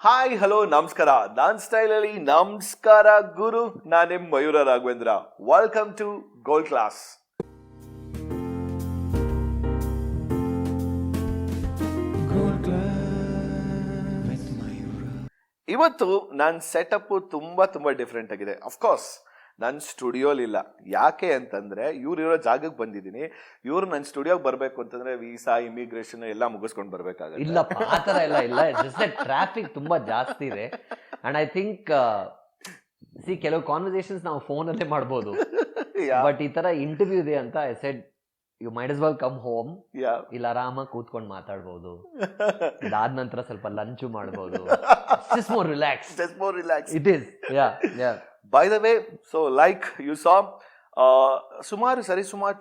Hi hello ನಮಸ್ಕಾರ. ನಾನ್ style ಅಲ್ಲಿ ನಮಸ್ಕಾರ ಗುರು. ನಾನು ನಿಮ್ Mayura Raghavendra. Welcome to gold class. ಇವತ್ತು ನನ್ನ ಸೆಟಪ್ ತುಂಬಾ ಡಿಫ್ರೆಂಟ್ ಆಗಿದೆ. ಅಫ್ಕೋರ್ಸ್ ನನ್ನ ಸ್ಟುಡಿಯೋಲಿಲ್ಲ. ಯಾಕೆ ಅಂತಂದ್ರೆ ಇವ್ರಿರೋ ಜಾಗಕ್ಕೆ ಬಂದಿದ್ದೀನಿ. ಇವ್ರು ನನ್ನ ಸ್ಟುಡಿಯೋಗೆ ಬರಬೇಕು ಅಂತಂದ್ರೆ ವೀಸಾ, ಇಮಿಗ್ರೇಷನ್ ಎಲ್ಲ ಮುಗಿಸ್ಕೊಂಡು ಬರ್ಬೇಕಾಗುತ್ತೆ. ಇಲ್ಲಪ್ಪ, ಆ ಥರ ಎಲ್ಲ ಇಲ್ಲ. ಜಸ್ಟ್ ಟ್ರಾಫಿಕ್ ತುಂಬಾ ಜಾಸ್ತಿ ಇದೆ. ಅಂಡ್ ಐ ಥಿಂಕ್ ಕೆಲವು ಕಾನ್ವರ್ಸೇಷನ್ಸ್ ನಾವು ಫೋನಲ್ಲೇ ಮಾಡ್ಬೋದು. ಬಟ್ ಈ ತರ ಇಂಟರ್ವ್ಯೂ ಇದೆ ಅಂತ I said you might as well come home. ಇಲ್ಲ ಆರಾಮಾಗಿ ಕೂತ್ಕೊಂಡು ಮಾತಾಡ್ಬೋದು. ಇದಾದ ನಂತರ ಸ್ವಲ್ಪ ಲಂಚು ಮಾಡ್ಬೋದು. Just more relaxed. It is. Yeah. By the way, so like you saw, ಸುಮಾರು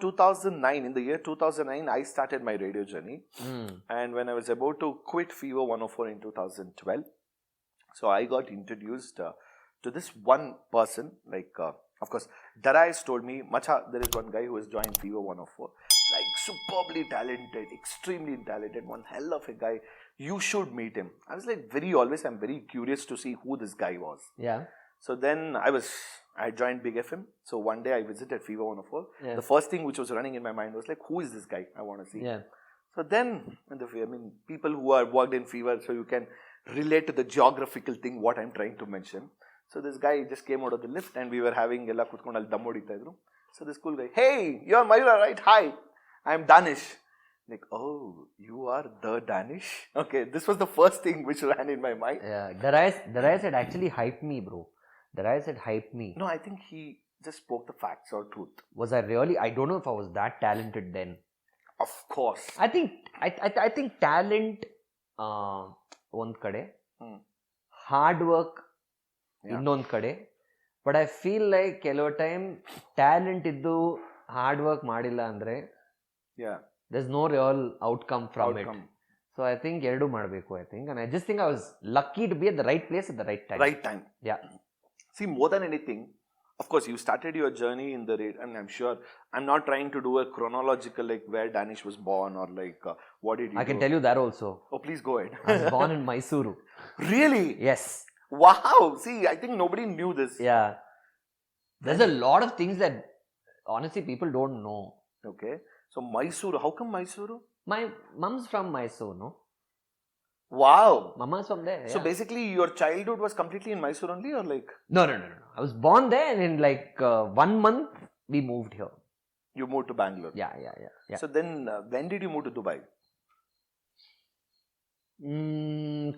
2009, in the year 2009, I started my radio journey. And when I was about to quit Fever 104 in 2012, so I got introduced to this one person. Like, of course, Darais told me, Macha, there is one guy who has joined Fever 104. Like, superbly talented, extremely talented, one hell of a guy. You should meet him. I was like, I'm very curious to see who this guy was. Yeah. So then I joined Big FM. So one day I visited Fever 104. Yeah. The first thing which was running in my mind was like, who is this guy? I want to see. Yeah. So then, people who are worked in Fever, so you can relate to the geographical thing, what I'm trying to mention. So this guy just came out of the lift and we were having ella kutkondu alli dam hodita idru. So this cool guy, hey, you're Mayuurra, right? Hi, I'm Danish. Like, oh, you are the Danish? Okay, this was the first thing which ran in my mind. Yeah, Darais had actually hyped me, bro. Darais had hyped me. No, I think he just spoke the facts or truth. Was I really? I don't know if I was that talented then. Of course. I think talent ಒಂದ್ ಕಡೆ, hard work ಇನ್ನೊಂದ್ ಕಡೆ. But I feel like ಕೆಲವು time talent ಇದ್ದು hard work ಮಾಡಿಲ್ಲ ಅಂದ್ರೆ there's no real outcome from it. So I think ಎರಡು ಮಾಡಬೇಕು. I think, and I just think I was lucky to be at the right place at the right time. Right time. Yeah. See, more than anything, of course, you started your journey in the radio, and I'm sure I'm not trying to do a chronological like where Danish was born or like what did you I can tell you that also. Oh, please go ahead. I was born in Mysuru. Really? Yes. Wow. See, I think nobody knew this. Yeah. There's a lot of things that honestly people don't know. Okay. So Mysuru, how come Mysuru? My mom's from Mysuru, no? Wow. Mama's from there. So basically your childhood was completely in Mysuru only, or like? No. I was born there and in like 1 month we moved here. You moved to Bangalore? Yeah. So then when did you move to Dubai?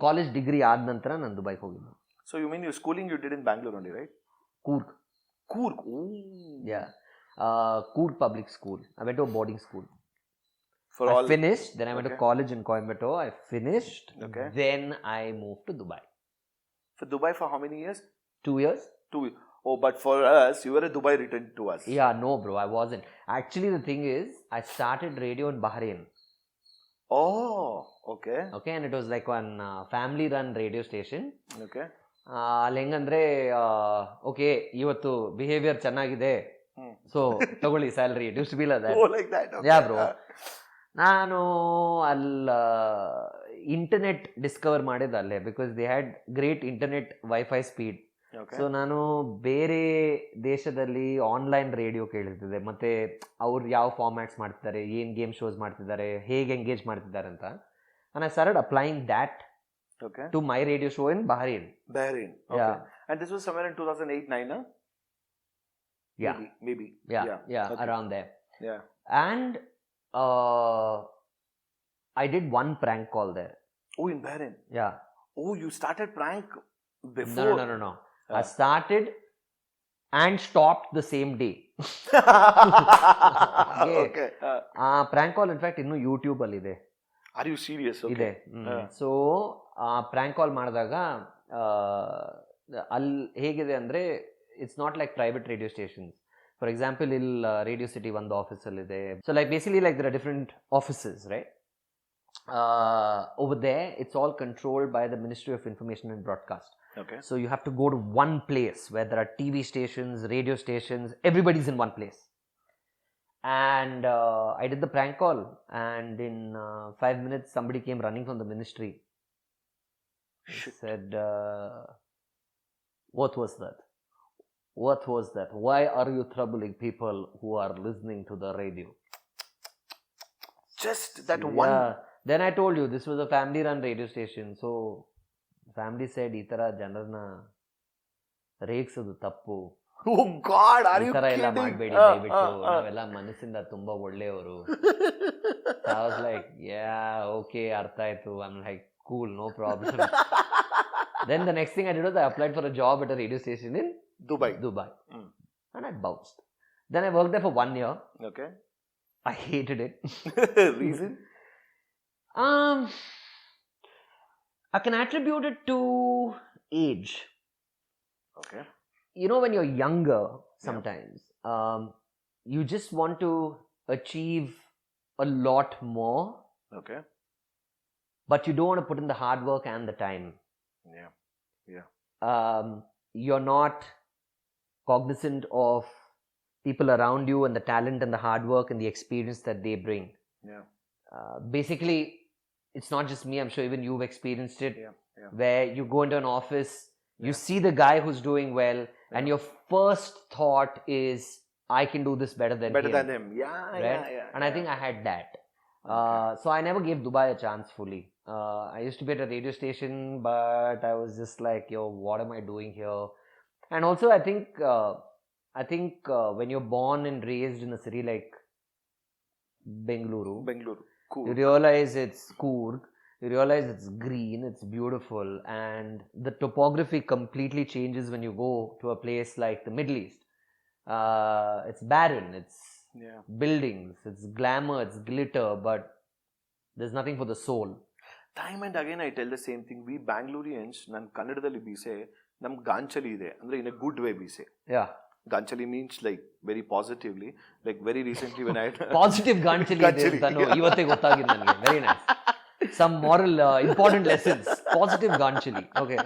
College degree ಆದ ನಂತರ ನಾನು ದುಬೈಗೆ ಹೋಗಿದ್ದೆ. So you mean your schooling you did in Bangalore only, right? Coorg. Ooh. Yeah. Coorg public school. I went to a boarding school. I finished. Then I went to college in Coimbatore. I finished. Okay. Then I moved to Dubai. For Dubai for how many years? 2 years. 2 years. Oh, but for us, you were a Dubai returned to us. Yeah, no, bro, I wasn't. Actually, the thing is, I started radio in Bahrain. Oh, okay. Okay, and it was like one family-run radio station. Okay. ಅಲ್ಲಿ ಹೆಂಗಂದ್ರೆ okay ಇವತ್ತು behaviour ಚೆನ್ನಾಗಿದೆ, so ತಗೊಳ್ಳಿ salary. It use to be like that. Ya bro. ನಾನು ಅಲ್ಲ internet discover ಮಾಡಿದ್ದು ಅಲ್ಲೇ, because they had great internet wifi speed. So ನಾನು ಬೇರೆ ದೇಶದಲ್ಲಿ ಆನ್ಲೈನ್ ರೇಡಿಯೋ ಕೇಳಿರ್ತಿದ್ದೆ, ಮತ್ತೆ ಅವ್ರು ಯಾವ ಫಾರ್ಮ್ಯಾಟ್ಸ್ ಮಾಡ್ತಿದ್ದಾರೆ, ಏನು ಗೇಮ್ ಶೋಸ್ ಮಾಡ್ತಿದ್ದಾರೆ, ಹೇಗೆ ಎಂಗೇಜ್ ಮಾಡ್ತಿದ್ದಾರೆ ಅಂತ. And I started applying that to my radio show in Bahrain. Okay. Yeah. And this was somewhere in 2008-9, huh? Yeah. Maybe. Yeah. Okay. Around there. Yeah. And I did one prank call there. Oh, in Bahrain? Yeah. Oh, you started prank before? No. I started and stopped the same day. Okay. Prank call in fact ಇನ್ನು YouTube ಅಲ್ಲಿ ಇದೆ. Are you serious? Okay. ಇದೆ. So prank call ಮಾಡಿದಾಗ ಅಲ್ಲಿ ಹೇಗಿದೆ ಅಂದರೆ it's not like private radio stations. For example ಇಲ್ಲಿ Radio City ಒಂದು ಆಫೀಸಲ್ಲಿದೆ. So like basically like there are different offices, right? Over there, it's all controlled by the Ministry of Information and Broadcast. Okay. So you have to go to one place where there are TV stations, radio stations, everybody's in one place. And I did the prank call, and in 5 minutes somebody came running from the ministry He said, what was that? What was that? Why are you troubling people who are listening to the radio? Just that one. Then I told you, this was a family-run radio station. So, family said, ಈ ತರ ಜನರನ್ನ ರೇಗಿಸೋದು ತಪ್ಪು. Oh God, are you kidding? ಈ ತರ ಎಲ್ಲ ಮಾಡಬೇಡಿ ದಯವಿಟ್ಟು. ನಾವೆಲ್ಲ ಮನಸ್ಸಿಂದ ತುಂಬಾ ಒಳ್ಳೆಯವರು. I was like, yeah, okay, ಅರ್ಥ ಆಯ್ತು. I'm like, cool, no problem. Then the next thing I did was I applied for a job at a radio station in Dubai. And I bounced. Then I worked there for 1 year. Okay. I hated it. Reason? I can attribute it to age. Okay. You know, when you're younger, sometimes, you just want to achieve a lot more. Okay. But you don't want to put in the hard work and the time. Yeah. Yeah. You're not cognizant of people around you and the talent and the hard work and the experience that they bring. Yeah. Basically, it's not just me. I'm sure even you've experienced it. Yeah. Yeah. Where you go into an office, you see the guy who's doing well, and your first thought is, I can do this better than him. Yeah. Right? Yeah. And I think I had that. So I never gave Dubai a chance fully. I used to be at a radio station, but I was just like, yo, what am I doing here? And also, I think when you're born and raised in a city like Bengaluru, cool. You realize it's Coorg, you realize it's green, it's beautiful, and the topography completely changes when you go to a place like the Middle East. It's barren, it's buildings, it's glamour, it's glitter, but there's nothing for the soul. Time and again I tell the same thing. We Bangaloreans, nan Kannadadalli bise, nam Ganchali ide, andre in a good way bise. Yeah. Ganchali means like very positively. Like very recently when I... Positive Ganchali ide antanu ivatte gottagide nange. Very nice. Some moral important lessons. Positive Ganchali. Okay.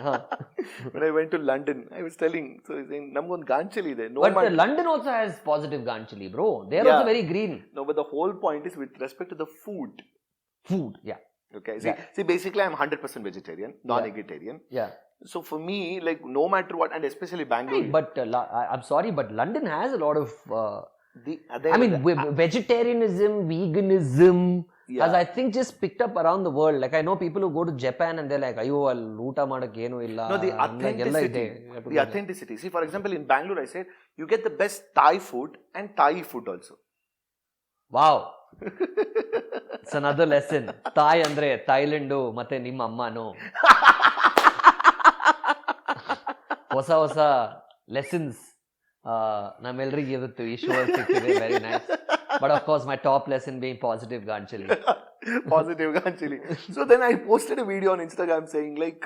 When I went to London, I was telling, so he's saying, namgon Ganchali ide. No, but London also has positive Ganchali, bro. They're also very green. No, but the whole point is with respect to the food. Food, yeah. Okay. See, basically I'm 100% vegetarian, non-vegetarian. Yeah. So for me, like no matter what, and especially Bangalore. Hey, but I'm sorry, but London has a lot of. Vegetarianism, veganism, as I think just picked up around the world. Like I know people who go to Japan and they're like, "Ayo, loota madak eno illa." No, the authenticity. The authenticity. See, for example, in Bangalore, I said you get the best Thai food and Thai food also. Wow. It's another lesson. Thai andre Thailand ಮತ್ತೆ ನಿಮ್ಮ ಅಮ್ಮನೋ. ಹೊಸ lessons ನಮ್ಮೆಲ್ಲರಿಗೆ ಇವತ್ತು ಈ show ಸಿಕ್ಕಿದೆ. Very nice. But of course my top lesson being positive Ganchali. Positive Ganchali. So then I posted a video on Instagram saying like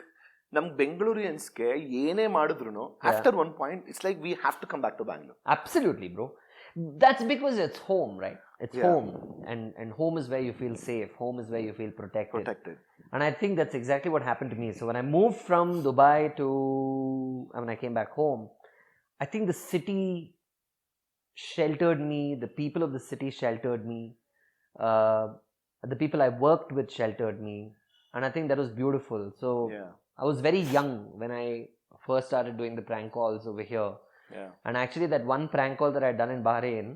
ನಮ್ ಬೆಂಗಳೂರಿಯನ್ಸ್ಗೆ ಏನೇ ಮಾಡಿದ್ರು after one point it's like we have to come back to Bangalore. Absolutely, bro. That's because it's home, right? It's home, and home is where you feel safe. Home is where you feel protected. And I think that's exactly what happened to me. So when I moved from Dubai to, when I came back home, I think the city sheltered me. The people of the city sheltered me. The people I worked with sheltered me, and I think that was beautiful. So I was very young when I first started doing the prank calls over here. Yeah. And actually that one prank call that I had done in Bahrain,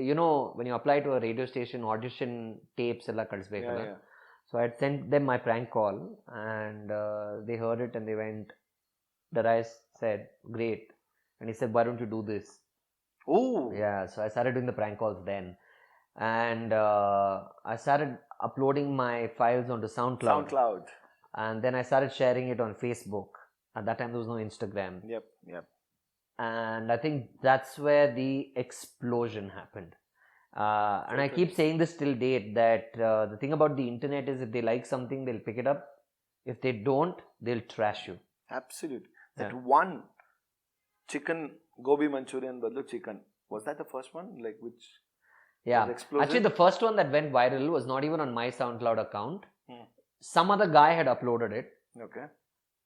you know, when you apply to a radio station, audition tapes ella kalisbekalla. So I had sent them my prank call, and they heard it and they went, Darais said, great. And he said, why don't you do this? Oh. Yeah, so I started doing the prank calls then. And I started uploading my files onto SoundCloud. And then I started sharing it on Facebook. At that time, there was no Instagram. Yep. And I think that's where the explosion happened. And I keep saying this till date, that the thing about the internet is if they like something, they'll pick it up. If they don't, they'll trash you. Absolutely. That one chicken gobi Manchurian badlu chicken. Was that the first one? Like which? Yeah. Actually, the first one that went viral was not even on my SoundCloud account. Some other guy had uploaded it. Okay.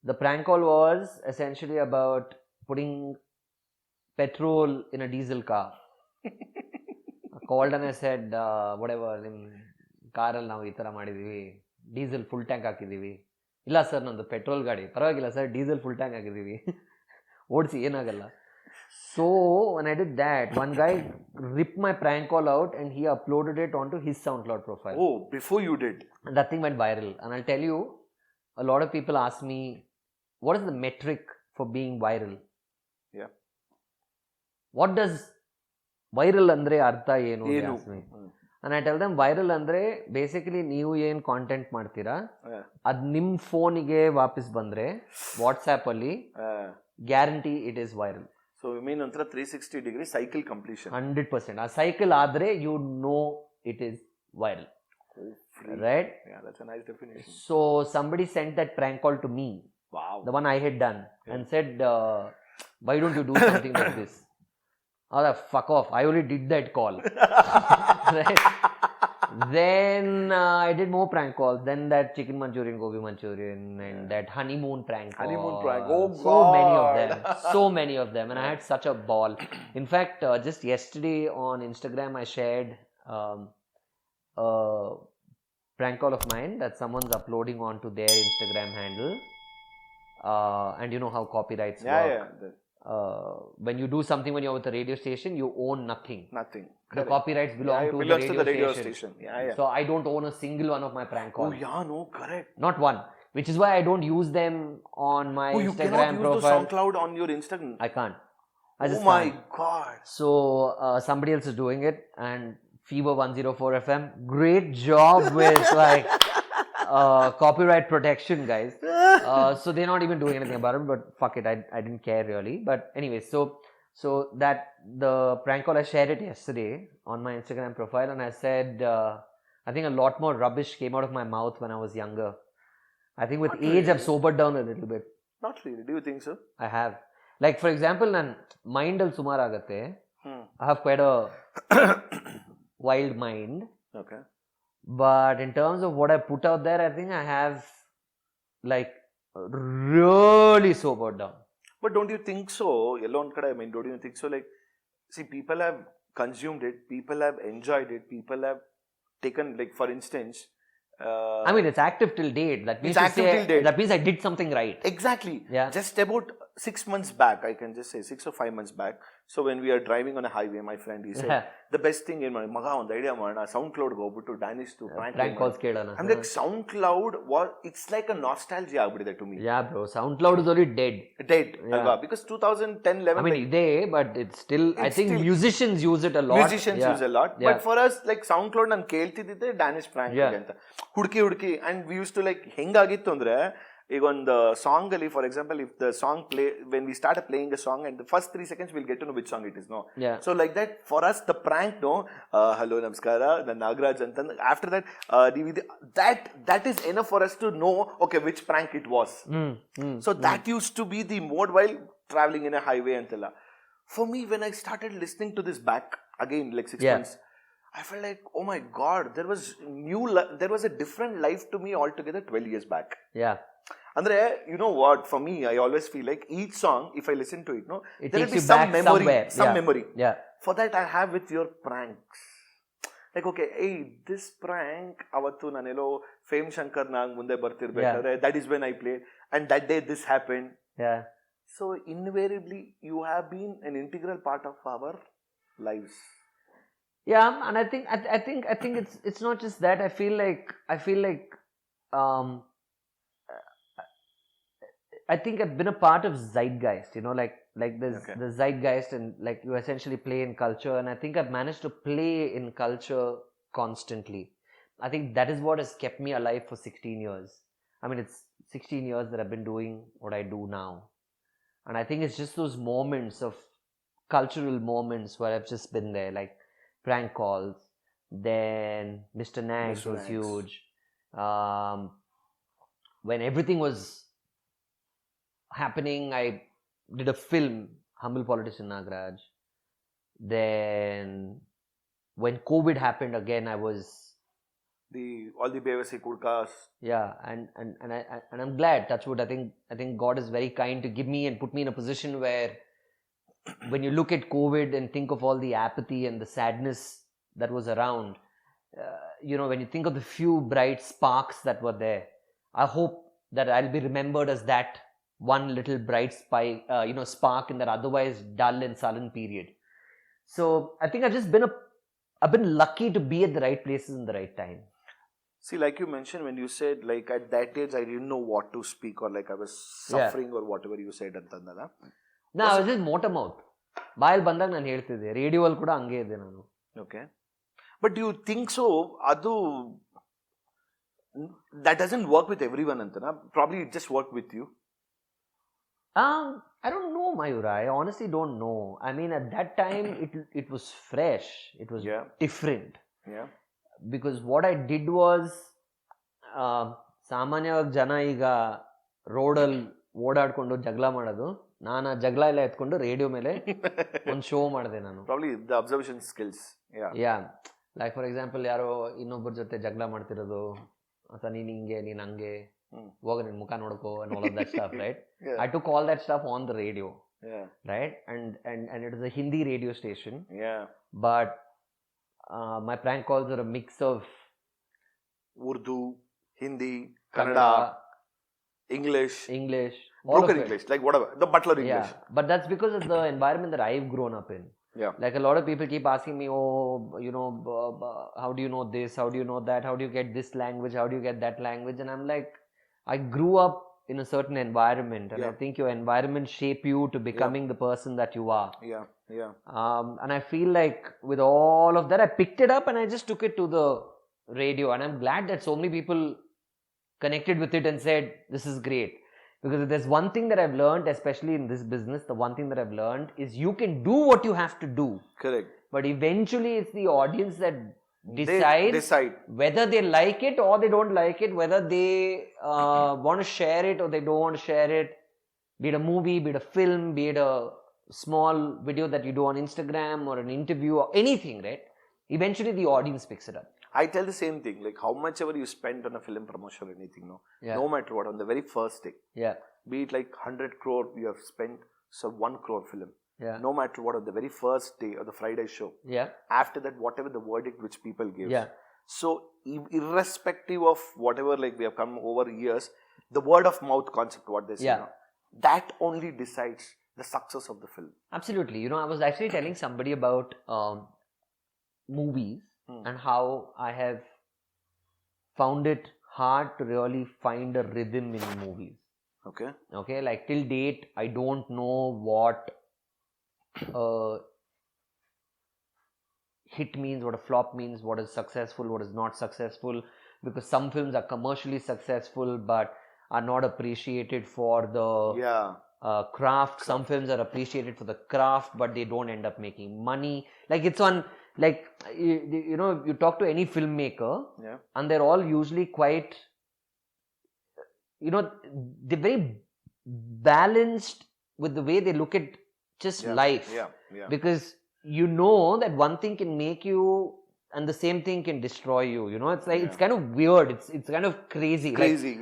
The prank call was essentially about putting petrol in a diesel car. I called and I said, whatever, car alli ನಾವು ಈ ತರ ಮಾಡಿದೀವಿ, diesel full tank ಹಾಕಿದೀವಿ, ಇಲ್ಲ sir ನಂದು petrol ಗಾಡಿ, ಪರವಾಗಿಲ್ಲ sir diesel full tank ಆಗಿದ್ದೀವಿ, ಓಡಿಸಿ ಏನಾಗಲ್ಲ. So when I did that, one guy ripped my prank call out and he uploaded it onto his SoundCloud profile. Oh, before you did. And that thing went viral. And I'll tell you, a lot of people ask me, what is the metric for being viral? Yeah. What does viral andre artha enu? They ask me. And I tell them viral andre basically ನೀವು ಏನು content ಮಾಡ್ತೀರಾ ಅದು ನಿಮ್ಮ ಫೋನಿಗೆ ವಾಪಸ್ ಬಂದ್ರೆ WhatsApp ಅಲ್ಲಿ guarantee it is viral. So you mean ontra 360 degree cycle completion? 100%. ಆ ಸೈಕಲ್ ಆದ್ರೆ you know it is viral. Right? Yeah, that's a nice definition. So somebody sent that prank call to me. Wow. The one I had done. Yeah. And said, why don't you do something like this? Oh, fuck off. I only did that call. Right? Then I did more prank calls. Then that chicken Manchurian, gobi Manchurian, and that honeymoon prank call. Honeymoon prank. Oh, so God. many of them. So many of them. And I had such a ball. In fact, just yesterday on Instagram, I shared a prank call of mine that someone's uploading onto their Instagram handle. And you know how copyrights work. Yeah. When you do something when you're with a radio station, you own nothing. Nothing. The Correct. copyrights belong to the radio station. Yeah. So I don't own a single one of my prank calls. Oh yeah, no, correct. Not one. Which is why I don't use them on my you Instagram cannot profile. use the SoundCloud on your Instagram. I can't. I just my can't. God. So somebody else is doing it, and Fever 104 FM, great job with like copyright protection, guys. So they're not even doing anything about it, but fuck it, I didn't care really. But anyway, so that the prank call, I shared it yesterday on my Instagram profile, and I said I think a lot more rubbish came out of my mouth when I was younger. I think with age I've sobered down a little bit. Not really. Do you think so? I have. Like for example, nan mind al sumar agate. I have quite a wild mind. Okay. But in terms of what I put out there, I think I have like really sobered down. But don't you think so? Alone, I mean, don't you think so? Like, see, people have consumed it, people have enjoyed it, people have taken, like, for instance. I mean, it's active till date. That means that means I did something right. Exactly. Yeah. Just about 6 months back, I can just say 6 or 5 months back. So when we are driving on a highway, my friend, he said, the best thing in my maga on the idea mana SoundCloud go to Danish to prank calls kedana. I'm like, SoundCloud it's like a nostalgia abudide to me. Yeah, bro. SoundCloud is already dead. Alva, because 2010 11. I mean, but it's still. I think musicians use it a lot. Musicians use a lot, but for us, like SoundCloud, nan keltidide Danish prank anta. Hudki, and we used to like hengagiತ್ತು ಅಂದ್ರೆ ಈಗ ಒಂದು song ಅಲ್ಲಿ for example if the song play when we start playing a song and the first 3 seconds will get to know which song it is no so like that for us the prank no hello ನಮಸ್ಕಾರ ನಾನು ನಾಗರಾಜ್ ಅಂತಂದು after that is enough for us to know okay which prank it was. So that used to be the mode while traveling in a highway antella. For me, when I started listening to this back again like 6 months, I felt like, oh my God, there was a different life to me altogether 12 years back. Yeah. Andre, you know what, for me, I always feel like each song, if I listen to it, no, there will be some memory. Yeah. For that, I have with your pranks. Like, okay, hey, this prank, avattu nanelo Fame Shankar nang munde bartirbekare, that is when I played, and that day this happened. Yeah. So invariably, you have been an integral part of our lives. Yeah, and I think it's not just that. I feel like I think I've been a part of zeitgeist, you know, like there's the zeitgeist, and like you essentially play in culture, and I think I've managed to play in culture constantly. I think that is what has kept me alive for 16 years. I mean, it's 16 years that I've been doing what I do now. And I think it's just those moments of cultural moments where I've just been there, like prank calls, then Mr.Nags was huge. When everything was happening, I did a film, Humble Politician Nagraj. Then when COVID happened again, I was all the Bevasi Kurkas. Yeah, and I'm glad, touch wood. I think God is very kind to give me and put me in a position where when you look at COVID and think of all the apathy and the sadness that was around, you know, when you think of the few bright sparks that were there, I hope that I'll be remembered as that one little bright spike, spark in that otherwise dull and sullen period. So I think I've been lucky to be at the right places in the right time. See, like you mentioned, when you said, like, at that age, I didn't know what to speak, or like I was suffering, or whatever you said. No, I was just motor mouth. ಬಾಯಲ್ಲಿ ಬಂದಾಗ ನಾನು ಹೇಳ್ತಿದ್ದೆ, ರೇಡಿಯೋಲ್ಲಿ ಕೂಡ ಹಂಗೆ ಇದ್ದೆ ನಾನು. Okay. But do you think so? That doesn't work with everyone, Antana. Probably it just worked with you. I don't know, Mayuura. I honestly don't know. I mean, at that time, it was fresh. It was different. Yeah. Because what I did was, ಸಾಮಾನ್ಯವಾಗಿ ಜನ ಈಗ ರೋಡಲ್ಲಿ ಓಡಾಡ್ಕೊಂಡು ಜಗಳ ಮಾಡೋದು, ನಾನು ಆ ಜಗಳ ಎಲ್ಲ ಎತ್ಕೊಂಡು ರೇಡಿಯೋ ಮೇಲೆ ಒಂದು ಶೋ ಮಾಡಿದೆ ನಾನು. Probably the observation skills. Yeah. Like for example, ಯಾರೋ ಇನ್ನೊಬ್ಬರ ಜೊತೆ ಜಗಳ ಮಾಡ್ತಿರೋದು, ಅಥವಾ ನೀನು ಹಿಂಗೆ ನೀನು ಹಂಗೆ ಹೋಗ ನಿನ್ ಮುಖ ನೋಡ್ಕೋ and all of that stuff, right? I took all that stuff on the radio. Right? And it was a Hindi radio station. But my prank calls are a mix of Urdu, Hindi, Kannada, English, broken English, like whatever, the butler English. But that's because of the environment that I've grown up in. Like a lot of people keep asking me, how do you know this? How do you know that? How do you get this language? How do you get that language? And I'm like, I grew up in a certain environment, and I think your environment shape you to becoming the person that you are. And I feel like with all of that, I picked it up and I just took it to the radio, and I'm glad that so many people connected with it and said, this is great. Because if there's one thing that I've learned, especially in this business, the one thing that I've learned is you can do what you have to do. Correct. But eventually it's the audience that decide whether they like it or they don't like it, whether they want to share it or they don't want to share it. Be it a movie, be it a film, be it a small video that you do on Instagram or an interview or anything, right? Eventually the audience picks it up. I tell the same thing, like how much ever you spend on a film promotion or anything, no matter what, on the very first day, be it like 100 crore you have spent, so 1 crore film, no matter what, on the very first day of the Friday show, after that, whatever the verdict which people give, so irrespective of whatever, like we have come over years, the word of mouth concept, what they say, that only decides the success of the film. Absolutely. I was actually telling somebody about movies and how I have found it hard to really find a rhythm in movies. Okay, like till date, I don't know what hit means, what a flop means, what is successful, what is not successful, because some films are commercially successful but are not appreciated for the craft. Some films are appreciated for the craft but they don't end up making money. Like it's on, like you talk to any filmmaker and they're all usually quite, they're very balanced with the way they look at just life. Because that one thing can make you and the same thing can destroy you. It's like it's kind of weird. It's kind of crazy.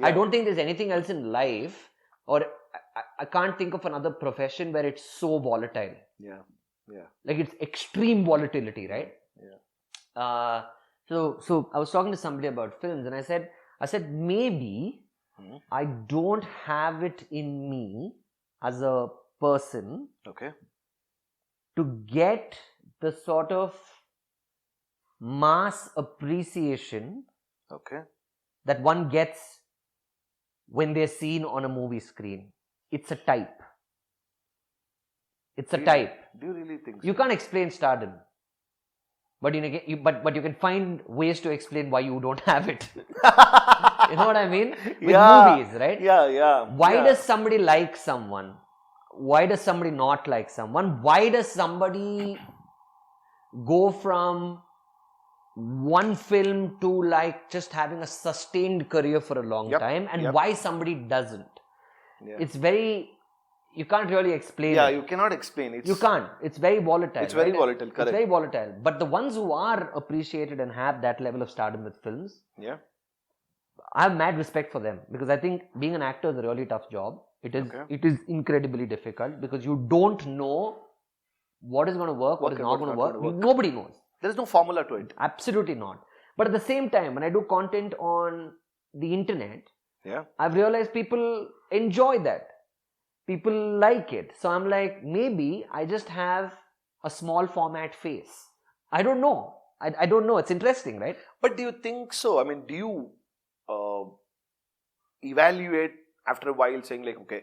I don't think there's anything else in life, or I can't think of another profession where it's so volatile. Like it's extreme volatility, right? So I was talking to somebody about films and I said maybe I don't have it in me as a person to get the sort of mass appreciation that one gets when they're seen on a movie screen. It's a type. Type. Do you really think so? You can't explain stardom. But you can find ways to explain why you don't have it. You know what I mean? With movies, right? Why does somebody like someone? Why does somebody not like someone? Why does somebody go from one film to like just having a sustained career for a long time, and why somebody doesn't? It's very, you can't really explain it. You cannot explain it. You can't. It's very volatile. It's very volatile, correct. It's very volatile. But the ones who are appreciated and have that level of stardom with films, I have mad respect for them, because I think being an actor is a really tough job. It is incredibly difficult because you don't know what is going to work, what is not going to work. Nobody knows. There is no formula to it. Absolutely not. But at the same time, when I do content on the internet, Yeah. I've realized people enjoy that. People like it. So I'm like, maybe I just have a small format face. I don't know. I don't know. It's interesting, right? But do you think so? I mean, do you evaluate after a while saying like, okay,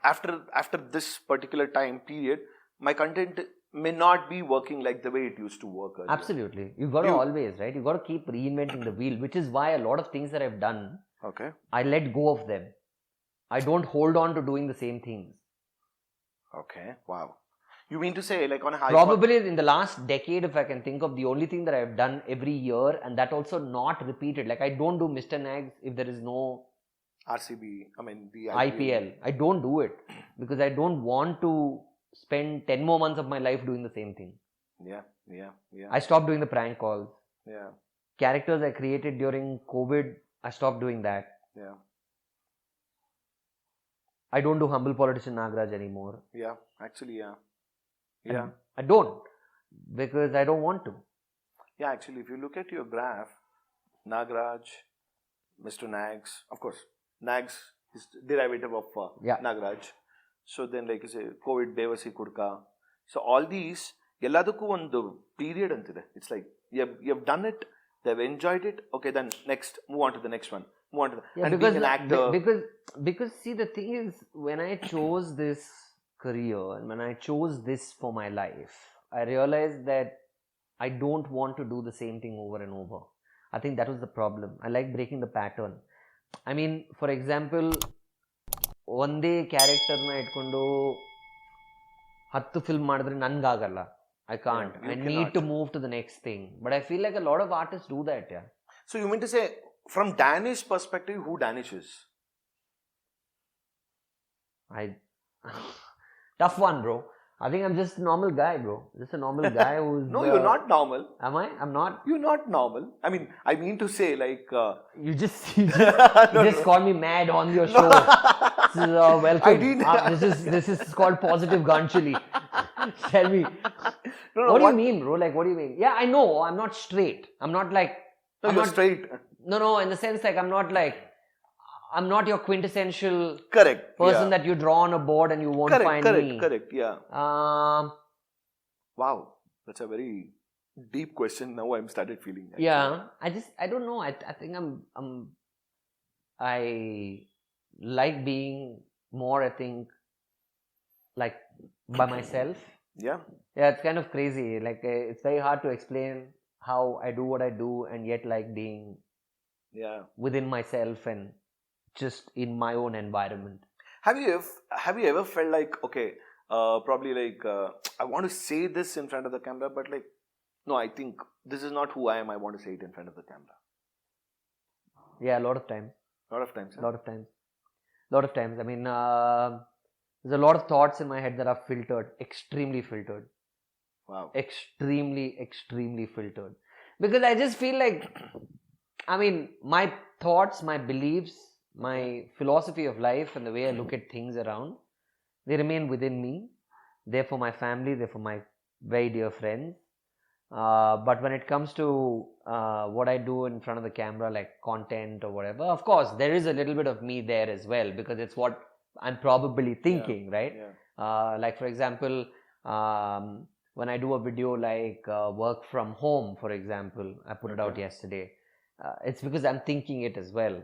after this particular time period, my content may not be working like the way it used to work earlier? Absolutely. You've got to always, right? You've got to keep reinventing the wheel, which is why a lot of things that I've done, okay, I let go of them. I don't hold on to doing the same things. Okay, wow. You mean to say like on a high... Probably in the last decade, if I can think of, the only thing that I've done every year, and that also not repeated. Like I don't do Mr.Nags if there is no RCB, I mean the IPL. I don't do it because I don't want to spend 10 more months of my life doing the same thing. Yeah. I stopped doing the prank calls. Yeah. Characters I created during COVID, I stopped doing that. Yeah. I don't do humble politician Nagraj anymore. Yeah, actually, yeah. Yeah. I don't because I don't want to. Yeah, actually, if you look at your graph, Nagraj, Mr.Nags, of course, Nags is derivative of Nagraj. So then, like you say, COVID, Devasi Kurka. So all these, ಎಲ್ಲದಕ್ಕೂ ಒಂದು period antide. It's like you've done it, they've enjoyed it. Okay, then next, move on to the next one. Move on to the, and because being an actor. Because see, the thing is, when I chose this career and when I chose this for my life, I realized that I don't want to do the same thing over and over. I think that was the problem. I like breaking the pattern. I mean, for example, ಒಂದೇ ಕ್ಯಾರೆಕ್ಟರ್ನ ಇಟ್ಕೊಂಡು 10 film ಮಾಡಿದ್ರೆ ನನ್ಗಾಗಲ್ಲ. I can't. I need to move to the next thing. But I feel like a lot of artists do that, yeah. So you mean to say, from Danish perspective, who Danish is? Tough one, bro. I think I'm just a normal guy, bro. Just a normal guy who's... No, you're not normal. Am I? I'm not? You're not normal. I mean, I mean to say, like... You just called me mad on your show. This is, welcome. This is called positive Ganchali. Tell me. What do you mean, bro? Like, what do you mean? Yeah, I know. I'm not straight. I'm not like... No, you're straight. No, in the sense like I'm not like... I'm not your quintessential person that you draw on a board and you won't find me. Correct, yeah. Wow, that's a very deep question. Now I'm started feeling. Actually. Yeah, I don't know. I think I like being more, I think, like by myself. Yeah, it's kind of crazy. Like it's very hard to explain how I do what I do and yet like being within myself and just in my own environment. Have you ever felt like, okay, probably like I want to say this in front of the camera, but like, no, I think this is not who I am. I want to say it in front of the camera. Yeah, a lot of times. Lot of times. Lot of times. I mean, there's a lot of thoughts in my head that are filtered, extremely filtered. Wow. Extremely filtered. Because I just feel like, I mean, my thoughts, my beliefs, my philosophy of life and the way I look at things around, they remain within me. They're for my family, they're for my very dear friends. But when it comes to what I do in front of the camera, like content or whatever, of course, there is a little bit of me there as well, because it's what I'm probably thinking, right? Yeah. Like, for example, when I do a video like work from home, for example, I put it out yesterday. It's because I'm thinking it as well.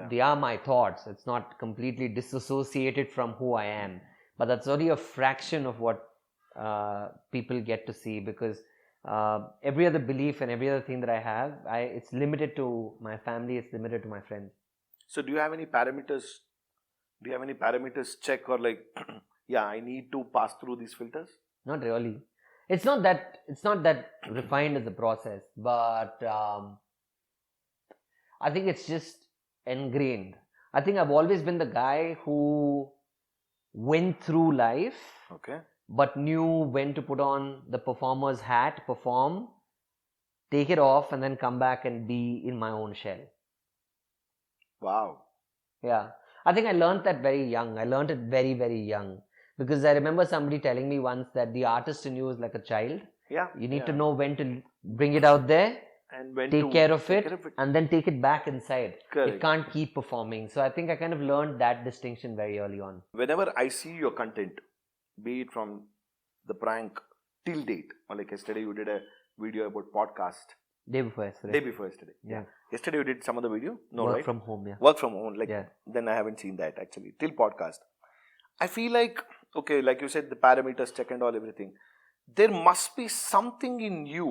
They are my thoughts. It's not completely disassociated from who I am. But that's only a fraction of what people get to see, because every other belief and every other thing that I have, it's limited to my family, it's limited to my friends. So do you have any parameters? Do you have any parameters check or like, yeah, I need to pass through these filters? Not really. It's not that refined as a process, but I think it's just ingrained. I think I've always been the guy who went through life, but knew when to put on the performer's hat, perform, take it off, and then come back and be in my own shell. Wow. Yeah. I think I learned that very young. I learned it very, very young. Because I remember somebody telling me once that the artist in you is like a child. Yeah. You need to know when to bring it out there and when take to care of take it, care of it. and then take it back inside. Correct. It can't keep performing. So I think I kind of learned that distinction very early on. Whenever I see your content, be it from the prank till date, or like yesterday you did a video about podcast. Day before yesterday. Day before yesterday. Yeah. Yesterday you did some other video? No, Work right? from home, yeah. Work from home. Like, Yeah. then I haven't seen that actually. Till podcast. I feel like, okay, like you said, the parameters check and all, everything. There must be something in you,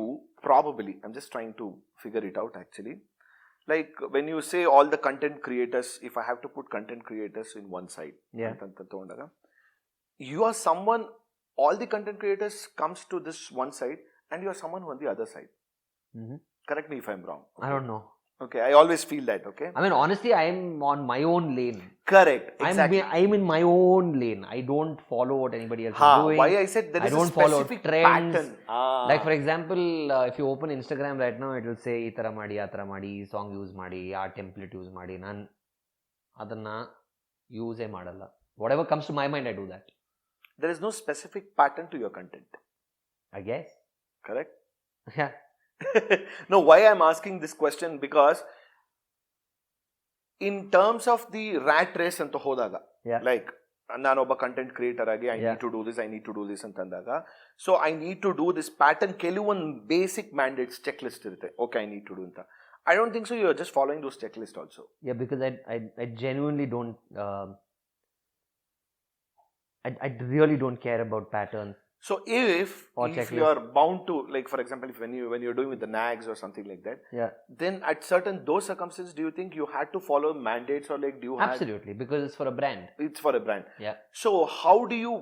probably. I'm just trying to figure it out actually. Like when you say all the content creators, if I have to put content creators in one side, Yeah. you are someone, all the content creators comes to this one side and you are someone on the other side. Mm-hmm. Correct me if I'm wrong. Okay? I don't know. Okay, I always feel that, okay? I mean, honestly, I'm on my own lane. Correct, exactly. I'm in my own lane. I don't follow what anybody else is doing. Why I said there is a specific pattern. Like for example, if you open Instagram right now, it will say, "Ee tara madi, aa tara madi, song use madi, aa template use madi." Nan adanna use madalla. Whatever comes to my mind, I do that. There is no specific pattern to your content. I guess. Correct? Yeah. No, why I'm asking this question, because in terms of the rat race anta hodaga, like nanobba content creator agi I need to do this anta andaga, so I need to do this pattern, ಕೆಲವೊಂದು basic mandates checklist irutte, okay I need to do anta. I don't think so you are just following those checklists also. Yeah, because I genuinely don't I really don't care about patterns. So if you are bound to, like for example, if when you're doing with the Nags or something like that, then at certain those circumstances, do you think you had to follow mandates, or like do you absolutely, because it's for a brand. It's for a brand. Yeah. So how do you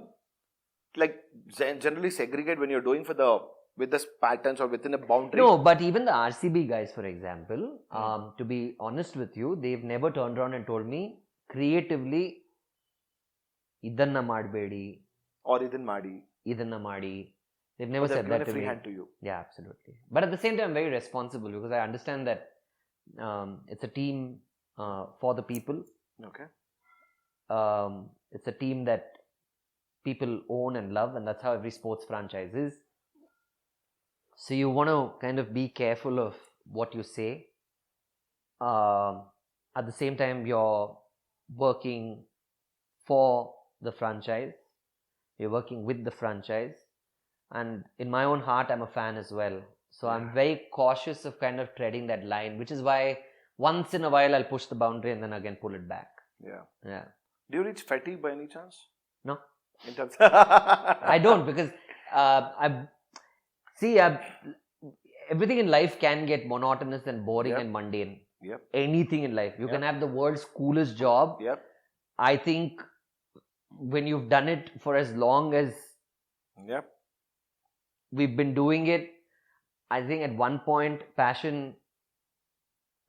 like generally segregate when you're doing with the patterns or within a boundary? No, but even the RCB guys, for example, to be honest with you, they've never turned around and told me creatively, idanna madbedi or idanna madi. They've never said that to me. Hand to you. Yeah, absolutely. But at the same time, I'm very responsible because I understand that it's a team for the people. Okay. It's a team that people own and love, and that's how every sports franchise is. So you want to kind of be careful of what you say. At the same time, you're working for the franchise. You're working with the franchise. And in my own heart, I'm a fan as well. So I'm very cautious of kind of treading that line, which is why once in a while I'll push the boundary and then again pull it back. Yeah. Do you reach fatigue by any chance? No. In terms I don't, because everything in life can get monotonous and boring and mundane. Yep. Anything in life. You can have the world's coolest job. Yep. I think when you've done it for as long as we've been doing it, I think at one point passion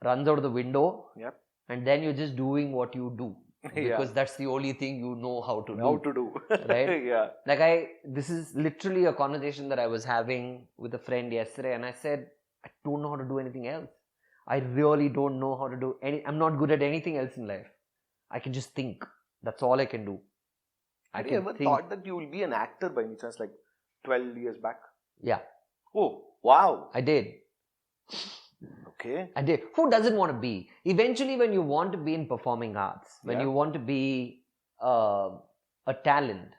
runs out of the window. Yep. And then you're just doing what you do. Because that's the only thing you know how to do. How to do. Right? Yeah. Like this is literally a conversation that I was having with a friend yesterday, and I said, I don't know how to do anything else. I really don't know how to do I'm not good at anything else in life. I can just think. That's all I can do. Have you ever thought that you will be an actor by any chance, like 12 years back? Yeah. Oh, wow. I did. Okay. I did. Who doesn't want to be? Eventually, when you want to be in performing arts, when you want to be a talent,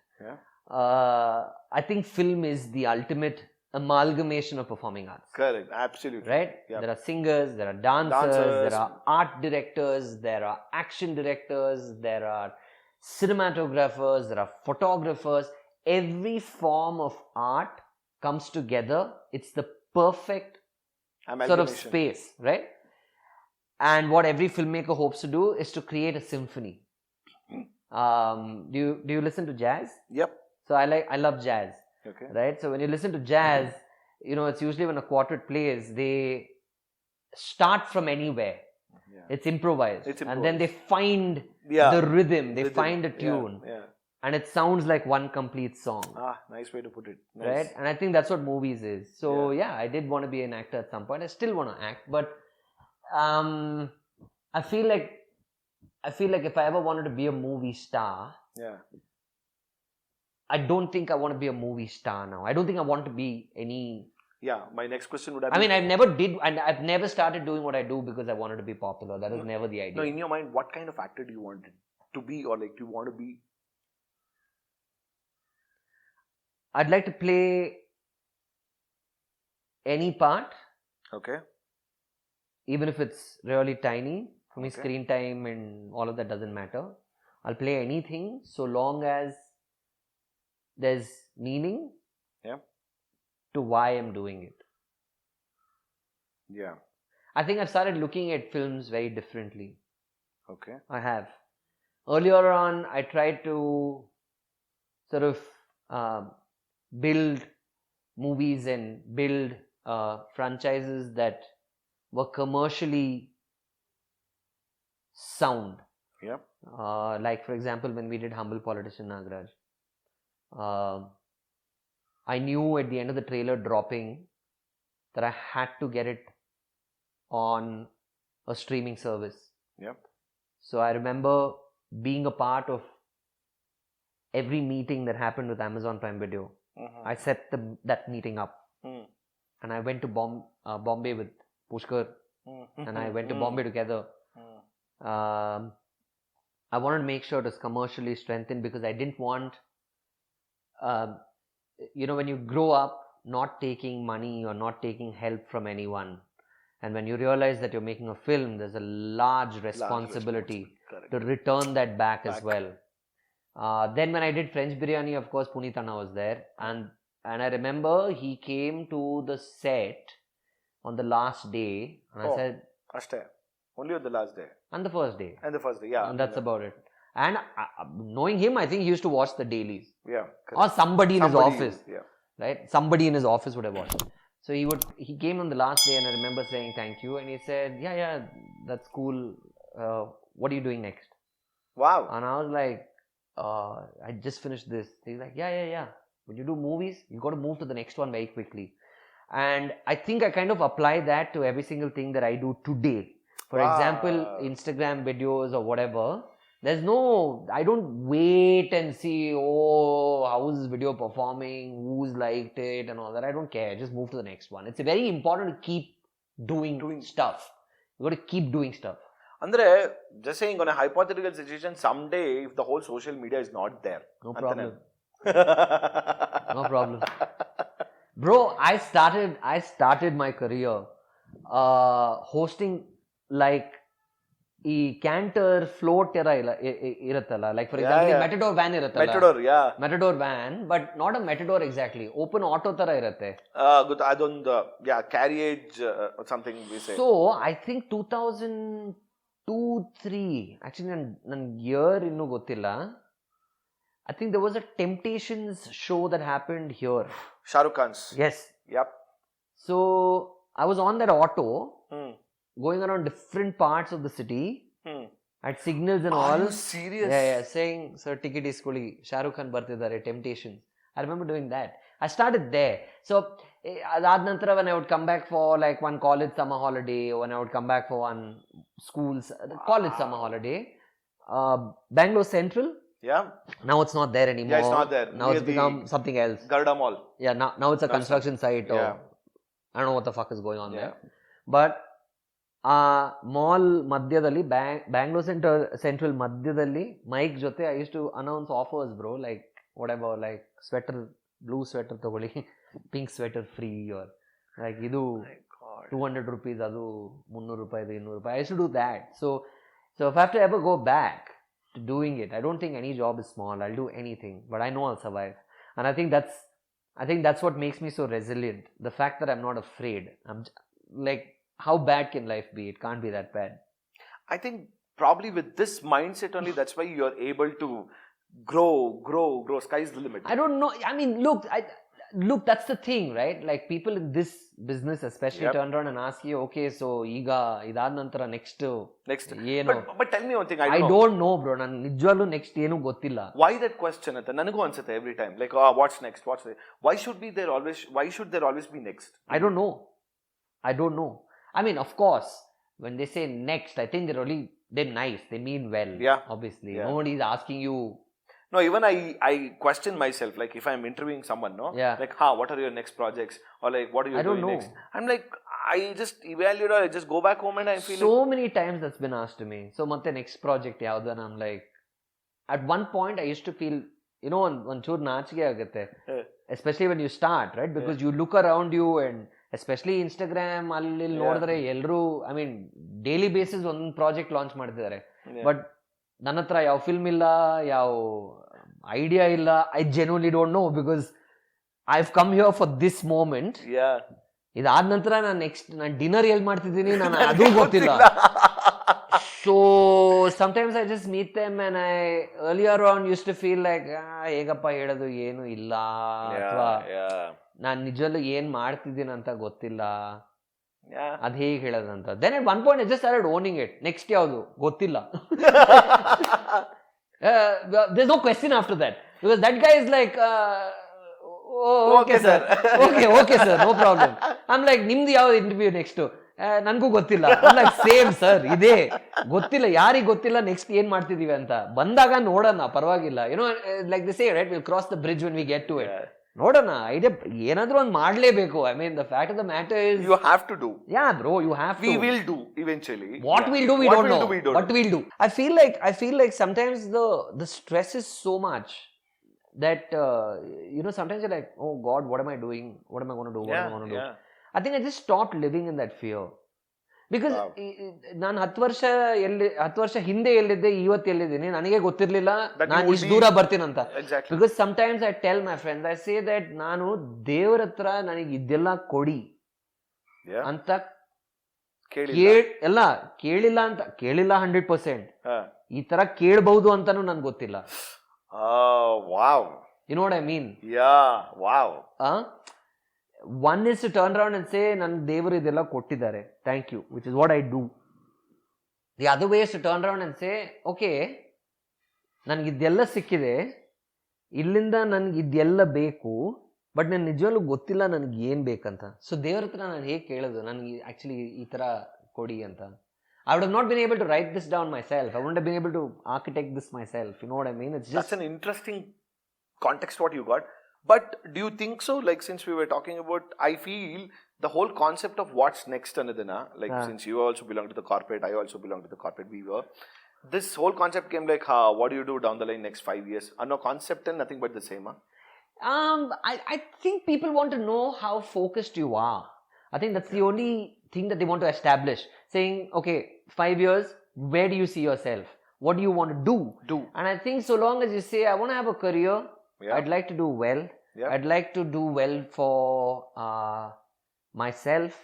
I think film is the ultimate amalgamation of performing arts. Correct. Absolutely. Right? Yep. There are singers, there are dancers, there are art directors, there are action directors, there are cinematographers, there are photographers. Every form of art comes together. It's the perfect sort of space, right? And what every filmmaker hopes to do is to create a symphony. Do you listen to jazz? Yep. So I love jazz. Okay. Right? So when you listen to jazz, it's usually when a quartet plays, they start from anywhere. Yeah. It's improvised. And then they find the rhythm, they find a tune. Yeah. And it sounds like one complete song. Nice way to put it. Nice. Right? And I think that's what movies is. So I did want to be an actor at some point. I still want to act, but I feel like if I ever wanted to be a movie star, I don't think I want to be a movie star now. I don't think I want to be any Yeah, my next question would have been... I've never started doing what I do because I wanted to be popular. That was never the idea. No, in your mind, what kind of actor do you want to be, or like, do you want to be? I'd like to play any part. Okay. Even if it's really tiny. For me, screen time and all of that doesn't matter. I'll play anything so long as there's meaning to why I'm doing it. Yeah. I think I've started looking at films very differently. Okay. I have. Earlier on, I tried to sort of build movies and build franchises that were commercially sound. Yeah. Like, for example, when we did Humble Politician Nagraj, I knew at the end of the trailer dropping that I had to get it on a streaming service. Yep. So I remember being a part of every meeting that happened with Amazon Prime Video. I set that meeting up. And I went to Bombay with Pushkar. And I went to Bombay together. I wanted to make sure it was commercially strengthened because I didn't want, when you grow up not taking money or not taking help from anyone, and when you realize that you're making a film, there's a large responsibility to return that back as well. Then when I did French Biryani, of course, Puneeth was there. And I remember he came to the set on the last day. And I said... Only on the last day. And the first day. Yeah. And that's about it. And knowing him, I think he used to watch the dailies. Yeah. Or somebody in his office. Right? Somebody in his office would have watched. So he came on the last day and I remember saying thank you. And he said, yeah, that's cool. What are you doing next? Wow. And I was like, I just finished this. He's like, yeah. When you do movies, you got to move to the next one very quickly. And I think I kind of apply that to every single thing that I do today. For example, Instagram videos or whatever. I don't wait and see, how is this video performing, who's liked it and all that. I don't care. Just move to the next one. It's very important to keep doing stuff. You got to keep doing stuff. Andre, just saying on a hypothetical situation, someday if the whole social media is not there. No problem. No problem. Bro, I started my career hosting like e canter float iruttalla, like for example Matador van iruttalla. Matador van, but not a Matador exactly, open auto tara irutte. Adondu carriage or something we say. So I think 2002-3 actually nan year innu gottilla. I think there was a Temptations show that happened here. Shah Rukh Khan's. Yes. Yep. So I was on that auto going around different parts of the city at signals and all. Are you serious? Yeah, saying, sir, ticket is kuli. Shah Rukh Khan bartidare, Temptations. I remember doing that. I started there. So adad nantara when I would come back for like one college summer holiday, or when I would come back for one school's college summer holiday, Bangalore Central. Yeah. Now it's not there anymore. Yeah, it's not there. Now it's become something else. Garuda Mall. Yeah, now it's a construction site. Or I don't know what the fuck is going on there. But mall madhyadalli, Bangalore Central madhyadalli, Mike jote I used to announce offers, bro. Like whatever, like sweater, blue sweater togoli, pink sweater free, or like idu 200 rupees, adu 300 rupees, 200 rupees. I used to do that. So if I have to ever go back to doing it, I don't think any job is small. I'll do anything, but I know I'll survive. And I think that's what makes me so resilient. The fact that I'm not afraid. I'm like, how bad can life be? It can't be that bad. I think probably with this mindset only, that's why you're able to grow. Sky's the limit. I don't know. I mean, look, that's the thing, right? Like people in this business especially turn around and ask you, okay, so idad nantara next. But tell me one thing, I don't know, bro. Nan nijvallu next enu gottilla. Why that question anta nanagu ansate every time, like what's next, why should there always be next? I don't know. I mean, of course, when they say next, I think they're nice, they mean well. Obviously nobody is asking you. No, even I question myself, like if I'm interviewing someone, no? Yeah. Like, what are your next projects? Or like, what are you doing next? I'm like, I just evaluate, I just go back home and I feel so many times that's been asked to me. So, matte next project yavdu? And I'm like, at one point I used to feel, you know, one chur naachige agutte. Especially when you start, right? Because you look around you and especially Instagram, alli nodidre ellaru, I mean, daily basis one project launch ಮಾಡ್ತಿದ್ದಾರೆ. But ನನ್ನ ಹತ್ರ ಯಾವ film ಇಲ್ಲ, ಯಾವ idea ಇಲ್ಲ. I genuinely don't know because I have come here for this moment. ಇದಾದ ನಂತರ ನಾನು ಡಿನ್ನರ್ ಎಲ್ಲಿ ಮಾಡ್ತಿದ್ದೀನಿ ನಾನು ಅದು ಗೊತ್ತಿಲ್ಲ. So sometimes I just meet them and I earlier on used to feel like ಹೇಗಪ್ಪ ಹೇಳೋದು ಏನು ಇಲ್ಲ, ಅಥವಾ ನಾನು ನಿಜವಲ್ಲೂ ಏನ್ ಮಾಡ್ತಿದ್ದೀನಿ ಅಂತ ಗೊತ್ತಿಲ್ಲ, ಅದ್ ಹೇಗೆ ಹೇಳೋದಂತ. Then at one point I just started owning it. Next ಯಾವುದು ಗೊತ್ತಿಲ್ಲ. There's no question after that because that guy is like okay sir, okay sir, no problem. I'm like, ನಿಮ್ದು ಯಾವ ಇಂಟರ್ವ್ಯೂ ನೆಕ್ಸ್ಟ್? ನನ್ಗೂ ಗೊತ್ತಿಲ್ಲ. I'm like, ಸೇಮ್ ಸರ್, ಇದೇ ಗೊತ್ತಿಲ್ಲ, ಯಾರಿಗ್ ಗೊತ್ತಿಲ್ಲ ನೆಕ್ಸ್ಟ್ ಏನ್ ಮಾಡ್ತಿದೀವಿ ಅಂತ. ಬಂದಾಗ ನೋಡೋಣ, ಪರವಾಗಿಲ್ಲ. You know, like they say, right, we'll cross the bridge when we get to it. ನೋಡೋಣ, ಐಡಿಯಾ ಏನಾದ್ರೂ ಒಂದು ಮಾಡ್ಲೇಬೇಕು. I mean the fact of the matter is you have to do. Yeah bro, you have to. We will do eventually. What we'll do we don't know, but we'll do. I feel like sometimes the stress is so much that you know, sometimes you're like, oh god, what am I doing, what am I going to do, what am I going to do? I think I just stopped living in that fear because ನಾನು 10 ವರ್ಷ ಹಿಂದೆ ಎಲ್ಲಿದ್ದೆ, ಇವತ್ತು ಎಲ್ಲಿದ್ದೀನಿ ನನಗೆ ಗೊತ್ತಿರ್ಲಿಲ್ಲ ನಾನು ಇಷ್ಟು ದೂರ ಬರ್ತೀನಂತ. Because sometimes I tell my friends, I say that ನಾನು ದೇವ್ರ ಹತ್ರ ನನಗೆ ಇದೆಲ್ಲ ಕೊಡಿ ಅಂತ ಕೇಳಿಲ್ಲ 100%. ಈ ತರ ಕೇಳಬಹುದು ಅಂತಾನು ನನ್ಗೆ ಗೊತ್ತಿಲ್ಲ. You know what I mean? One is to turn around and say, nan devaru idella kottidare, thank you, which is what I do. The other way is to turn around and say, okay, ನನಗೆ ಇದೆಲ್ಲ ಸಿಕ್ಕಿದೆ, ಇಲ್ಲಿಂದ ನನಗೆ ಇದೆಲ್ಲ ಬೇಕು, but ನಾನು ನಿಜವಾಗ್ಲೂ ಗೊತ್ತಿಲ್ಲ ನನಗೆ ಏನು ಬೇಕಂತ. ಸೊ ದೇವ್ರ ಹತ್ರ ನಾನು ಹೇಗೆ ಕೇಳೋದು, ನನಗೆ ಆ್ಯಕ್ಚುಲಿ ಈ ಥರ ಕೊಡಿ ಅಂತ. I would have not been able to write this down myself. I wouldn't have been able to architect this myself. You know what I mean? It's just... That's an interesting context what you got. But do you think so? Like, since we were talking about, I feel the whole concept of what's next, Anadana, like since you also belong to the corporate, I also belong to the corporate, we were. This whole concept came like, what do you do down the line next 5 years? No concept and nothing but the same, I think people want to know how focused you are. I think that's the only thing that they want to establish. Saying, okay, 5 years, where do you see yourself? What do you want to do? And I think so long as you say, I want to have a career, I'd like to do well. I'd like to do well for myself,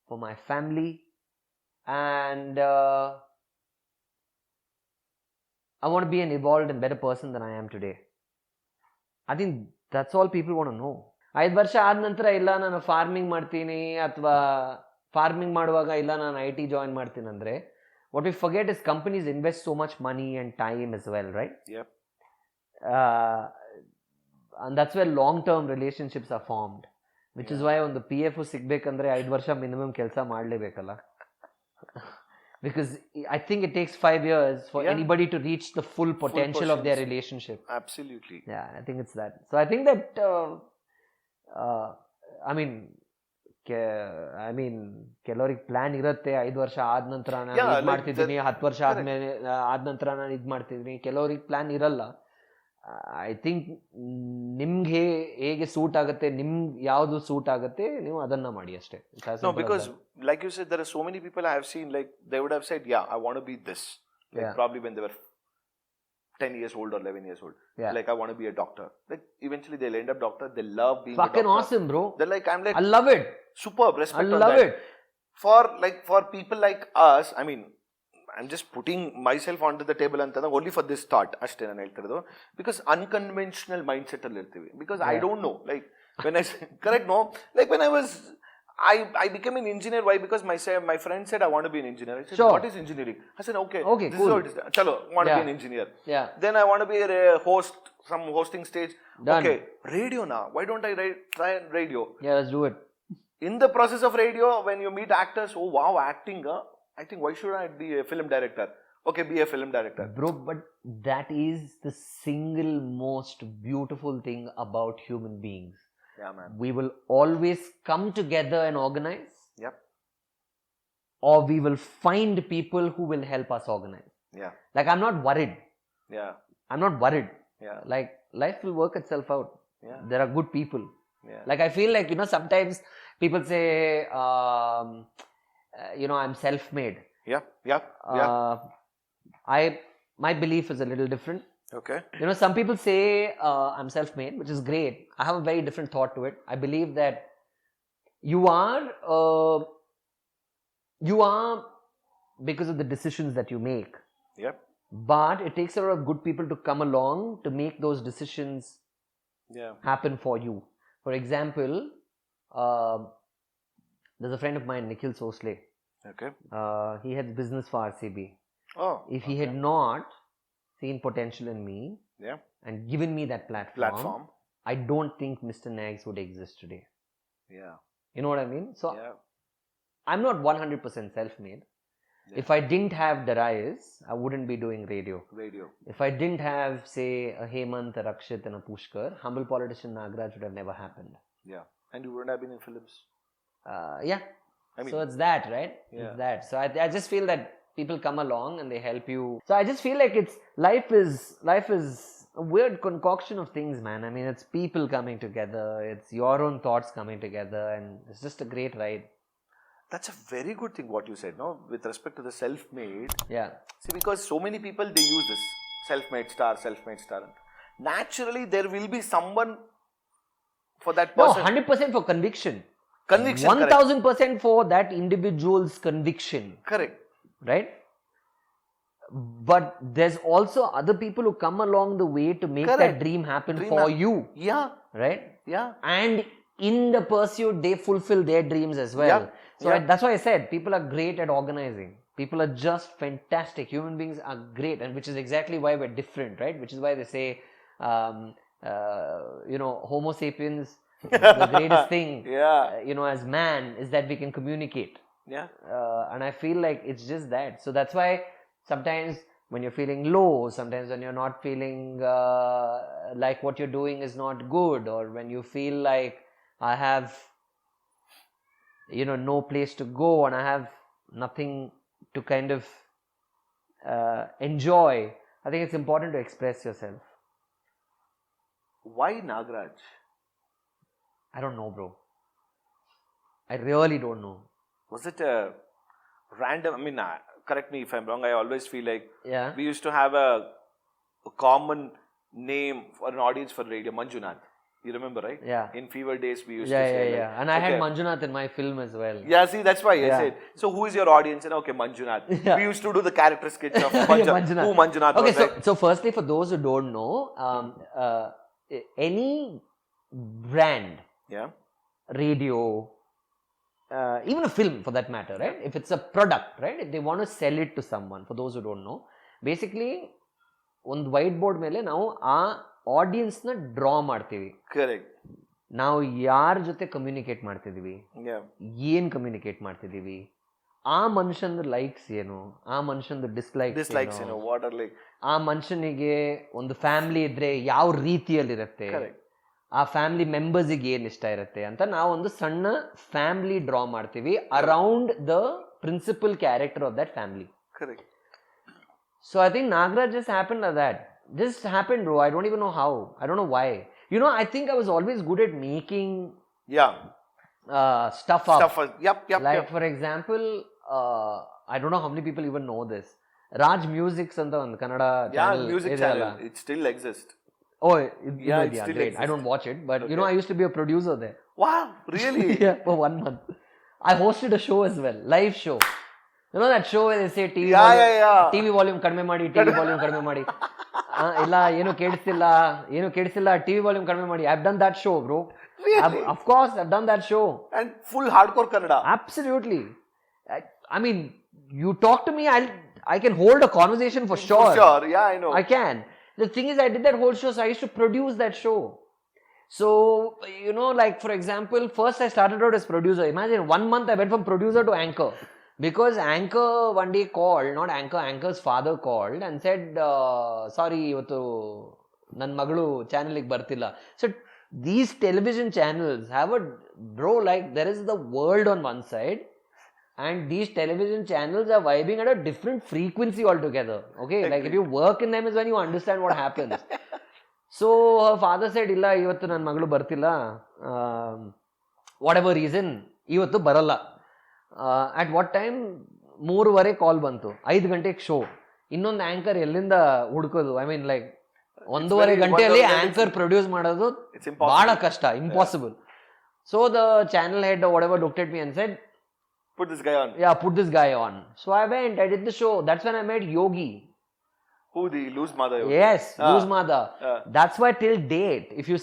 for my family, and I want to be an evolved and better person than I am today. I think that's all people want to know. 5 ವರ್ಷ ಆದ ನಂತರ ಇಲ್ಲ ನಾನು farming ಮಾಡ್ತೀನಿ, ಅಥವಾ farming ಮಾಡುವಾಗ ಇಲ್ಲ ನಾನು IT ಜಾಯಿನ್ ಮಾಡ್ತೀನಿ ಅಂದ್ರೆ, what we forget is companies invest so much money and time as well, right? And that's where long-term relationships are formed, which is why on the PF ಸಿಗ್ಬೇಕಂದ್ರೆ 5 ವರ್ಷ minimum ಕೆಲಸ ಮಾಡಲೇಬೇಕಲ್ಲ. Because I think it takes 5 years for anybody to reach the full potential of their relationship. Absolutely. Yeah, I think it's that. So I think that I mean ಕೆಲವರಿಗೆ plan ಇರುತ್ತೆ, 5 ವರ್ಷ ಆದ ನಂತರ ನಾನು ಇದು ಮಾಡ್ತಿದ್ದೀನಿ, 10 ವರ್ಷ ಆದ ನಂತರ ನಾನು ಇದು ಮಾಡ್ತಿದ್ದೀನಿ. ಕೆಲವರಿಗೆ ಪ್ಲಾನ್ ಇರಲ್ಲ. ಐ ಥಿಂಕ್ ನಿಮ್ಗೆ ಹೇಗೆ ಸೂಟ್ ಆಗುತ್ತೆ, ನಿಮ್ಗೆ ಯಾವುದು ಸೂಟ್ ಆಗುತ್ತೆ, ನೀವು ಅದನ್ನ ಮಾಡಿ ಅಷ್ಟೇ. No, because like you said, there are so many people I have seen, like they would have said, I want to be this, like probably when they were 10 years old or 11 years old. Like, I want to be a doctor. Like, eventually they'll end up doctor. They love being a doctor. Fucking awesome, bro. They're like, I'm like, I love it. Superb. Respect on that. I love it. For people like us, I mean, I'm just putting myself onto the table and only for this thought. Ashte nanu heltiradu. Because unconventional mindset alli irthivi. Because I don't know. Like, when I correct, no? Like, when I became an engineer. Why? Because my friend said, I want to be an engineer. I said, what is engineering? I said, okay, this is what it is. Chalo, want to be an engineer. Then I want to be a host, some hosting stage. Done. Okay, radio now. Why don't I try radio? Yeah, let's do it. In the process of radio, when you meet actors, oh wow, acting, I think, why should I be a film director? Okay, be a film director. Bro, but that is the single most beautiful thing about human beings. Yeah, man. We will always come together and organize. Yep. Or we will find people who will help us organize. Yeah. Like, I'm not worried. Yeah. I'm not worried. Yeah. Like, life will work itself out. Yeah. There are good people. Yeah. Like, I feel like, sometimes people say, I'm self-made. Yeah. Yeah. Yeah. My belief is a little different. Okay. Some people say I'm self-made, which is great. I have a very different thought to it. I believe that you are because of the decisions that you make. Yep. But it takes a lot of good people to come along to make those decisions happen for you. For example, there's a friend of mine, Nikhil Sosle. Okay. He had business for RCB. Oh. If he had not seen potential in me and given me that platform, I don't think Mr.Nags would exist today. Yeah. You know what I mean? So, I'm not 100% self-made. Yeah. If I didn't have Darius, I wouldn't be doing radio. If I didn't have, say, a Hemant, a Rakshit and a Pushkar, humble politician Nagraj would have never happened. Yeah. And you wouldn't have been in films. Yeah. I mean, so it's that, right? Yeah. It's that. So I just feel that people come along and they help you. So I just feel like life is a weird concoction of things, man. I mean, it's people coming together. It's your own thoughts coming together. And it's just a great ride. That's a very good thing what you said, no? With respect to the self-made. Yeah. See, because so many people, they use this self-made star. Naturally, there will be someone for that person. No, 100% for conviction. 1000% for that individual's conviction. Correct. Right? But there's also other people who come along the way to make that dream happen for you. Yeah. Right? Yeah. And in the pursuit, they fulfill their dreams as well. Yeah. So that's why I said people are great at organizing. People are just fantastic. Human beings are great, and which is exactly why we're different, right? Which is why they say, Homo sapiens, the greatest thing, as man, is that we can communicate. Yeah. And I feel like it's just that. So that's why sometimes when you're feeling low, sometimes when you're not feeling like what you're doing is not good, or when you feel like I have no place to go and I have nothing to kind of enjoy, I think it's important to express yourself. Why Nagraj? I don't know, bro. I really don't know. Was it a random, correct me if I'm wrong, I always feel like we used to have a common name for an audience for radio, Manjunath. You remember, right? Yeah. In fever days, we used to say. Yeah. And I had Manjunath in my film as well. Yeah, see, that's why I said. So, who is your audience? And okay, Manjunath. Yeah. We used to do the character sketch of Manjunath. Who Manjunath was. Okay, so firstly, for those who don't know, any brand, radio, even a film for that matter, right? If it's a product, right? If they want to sell it to someone, for those who don't know, basically, on the whiteboard mele now audience na draw ಮಾಡ್ತೀವಿ. Correct. ನಾವು ಯಾರ ಜೊತೆ communicate ಮಾಡ್ತಿದೀವಿ, ಏನ್ communicate ಮಾಡ್ತಿದೀವಿ, ಆ ಮನುಷ್ಯನ likes ಏನು, ಆ ಮನುಷ್ಯನ ಡಿಸ್ಲೈಕ್ಸ್ ಏನು, ಆ ಮನುಷ್ಯನಿಗೆ ಒಂದು ಫ್ಯಾಮಿಲಿ ಇದ್ರೆ ಯಾವ ರೀತಿಯಲ್ಲಿರುತ್ತೆ, ಆ ಫ್ಯಾಮಿಲಿ ಮೆಂಬರ್ಸಿಗೆ ಏನ್ ಇಷ್ಟ ಇರುತ್ತೆ ಅಂತ ನಾವೊಂದು ಸಣ್ಣ ಫ್ಯಾಮಿಲಿ ಡ್ರಾ ಮಾಡ್ತೀವಿ around the principal character of that family. So I think Nagraj just happened like that. Just happened, bro. I don't even know how. I don't know why. I think I was always good at making stuff up. Like for example, I don't know how many people even know this. Raj Musix and the Kannada channel. Yeah, music channel. It still exists. Oh, it still great. Exists. I don't watch it, but I used to be a producer there. Wow, really? Yeah, for 1 month. I hosted a show as well, live show. You know that show where they say TV volume ಕಡಿಮೆ ಮಾಡಿ, TV volume ಕಡಿಮೆ ಮಾಡಿ, ಇಲ್ಲ ಏನು ಕೇಳಿಸ್ತಿಲ್ಲ, TV volume ಕಡಿಮೆ ಮಾಡಿ. I've done that show, bro. Really? Of course, I've done that show. And full hardcore Kannada. Absolutely. I mean, you talk to me, I can hold a conversation for sure. For sure, yeah, I know. I can. The thing is, I did that whole show, so I used to produce that show. So, like for example, first I started out as producer. Imagine 1 month I went from producer to anchor. Because anchor one day called, not anchor's father called and said, sorry, ಇವತ್ತು ನನ್ನ ಮಗಳು ಚಾನೆಲ್ಗೆ ಬರ್ತಿಲ್ಲ. So these television channels have a, bro, like there is the world on one side and these television channels are vibing at a different frequency altogether. Okay, like if you work in them is when you understand what happens. So her father said, ಇಲ್ಲ ಇವತ್ತು ನನ್ನ ಮಗಳು ಬರ್ತಿಲ್ಲ, whatever reason ಇವತ್ತು ಬರಲ್ಲ. At what time? 3:30 ಕಾಲ್ ಬಂತು, 5 ಗಂಟೆಗೆ show. ಇನ್ನೊಂದು ಆಂಕರ್ ಎಲ್ಲಿಂದ ಹುಡುಕೋದು? ಐ ಮೀನ್ ಲೈಕ್ 1.5 ಗಂಟೆಯಲ್ಲಿ ಆಂಕರ್ ಪ್ರೊಡ್ಯೂಸ್ ಮಾಡೋದು ಬಹಳ ಕಷ್ಟ, impossible. So the channel head whatever looked at me and said, put this guy on. Yeah, put this guy on. So I went, I did the show. That's when I met Yogi. Who, the loose mother? Yes, loose mother. That's why till date, if you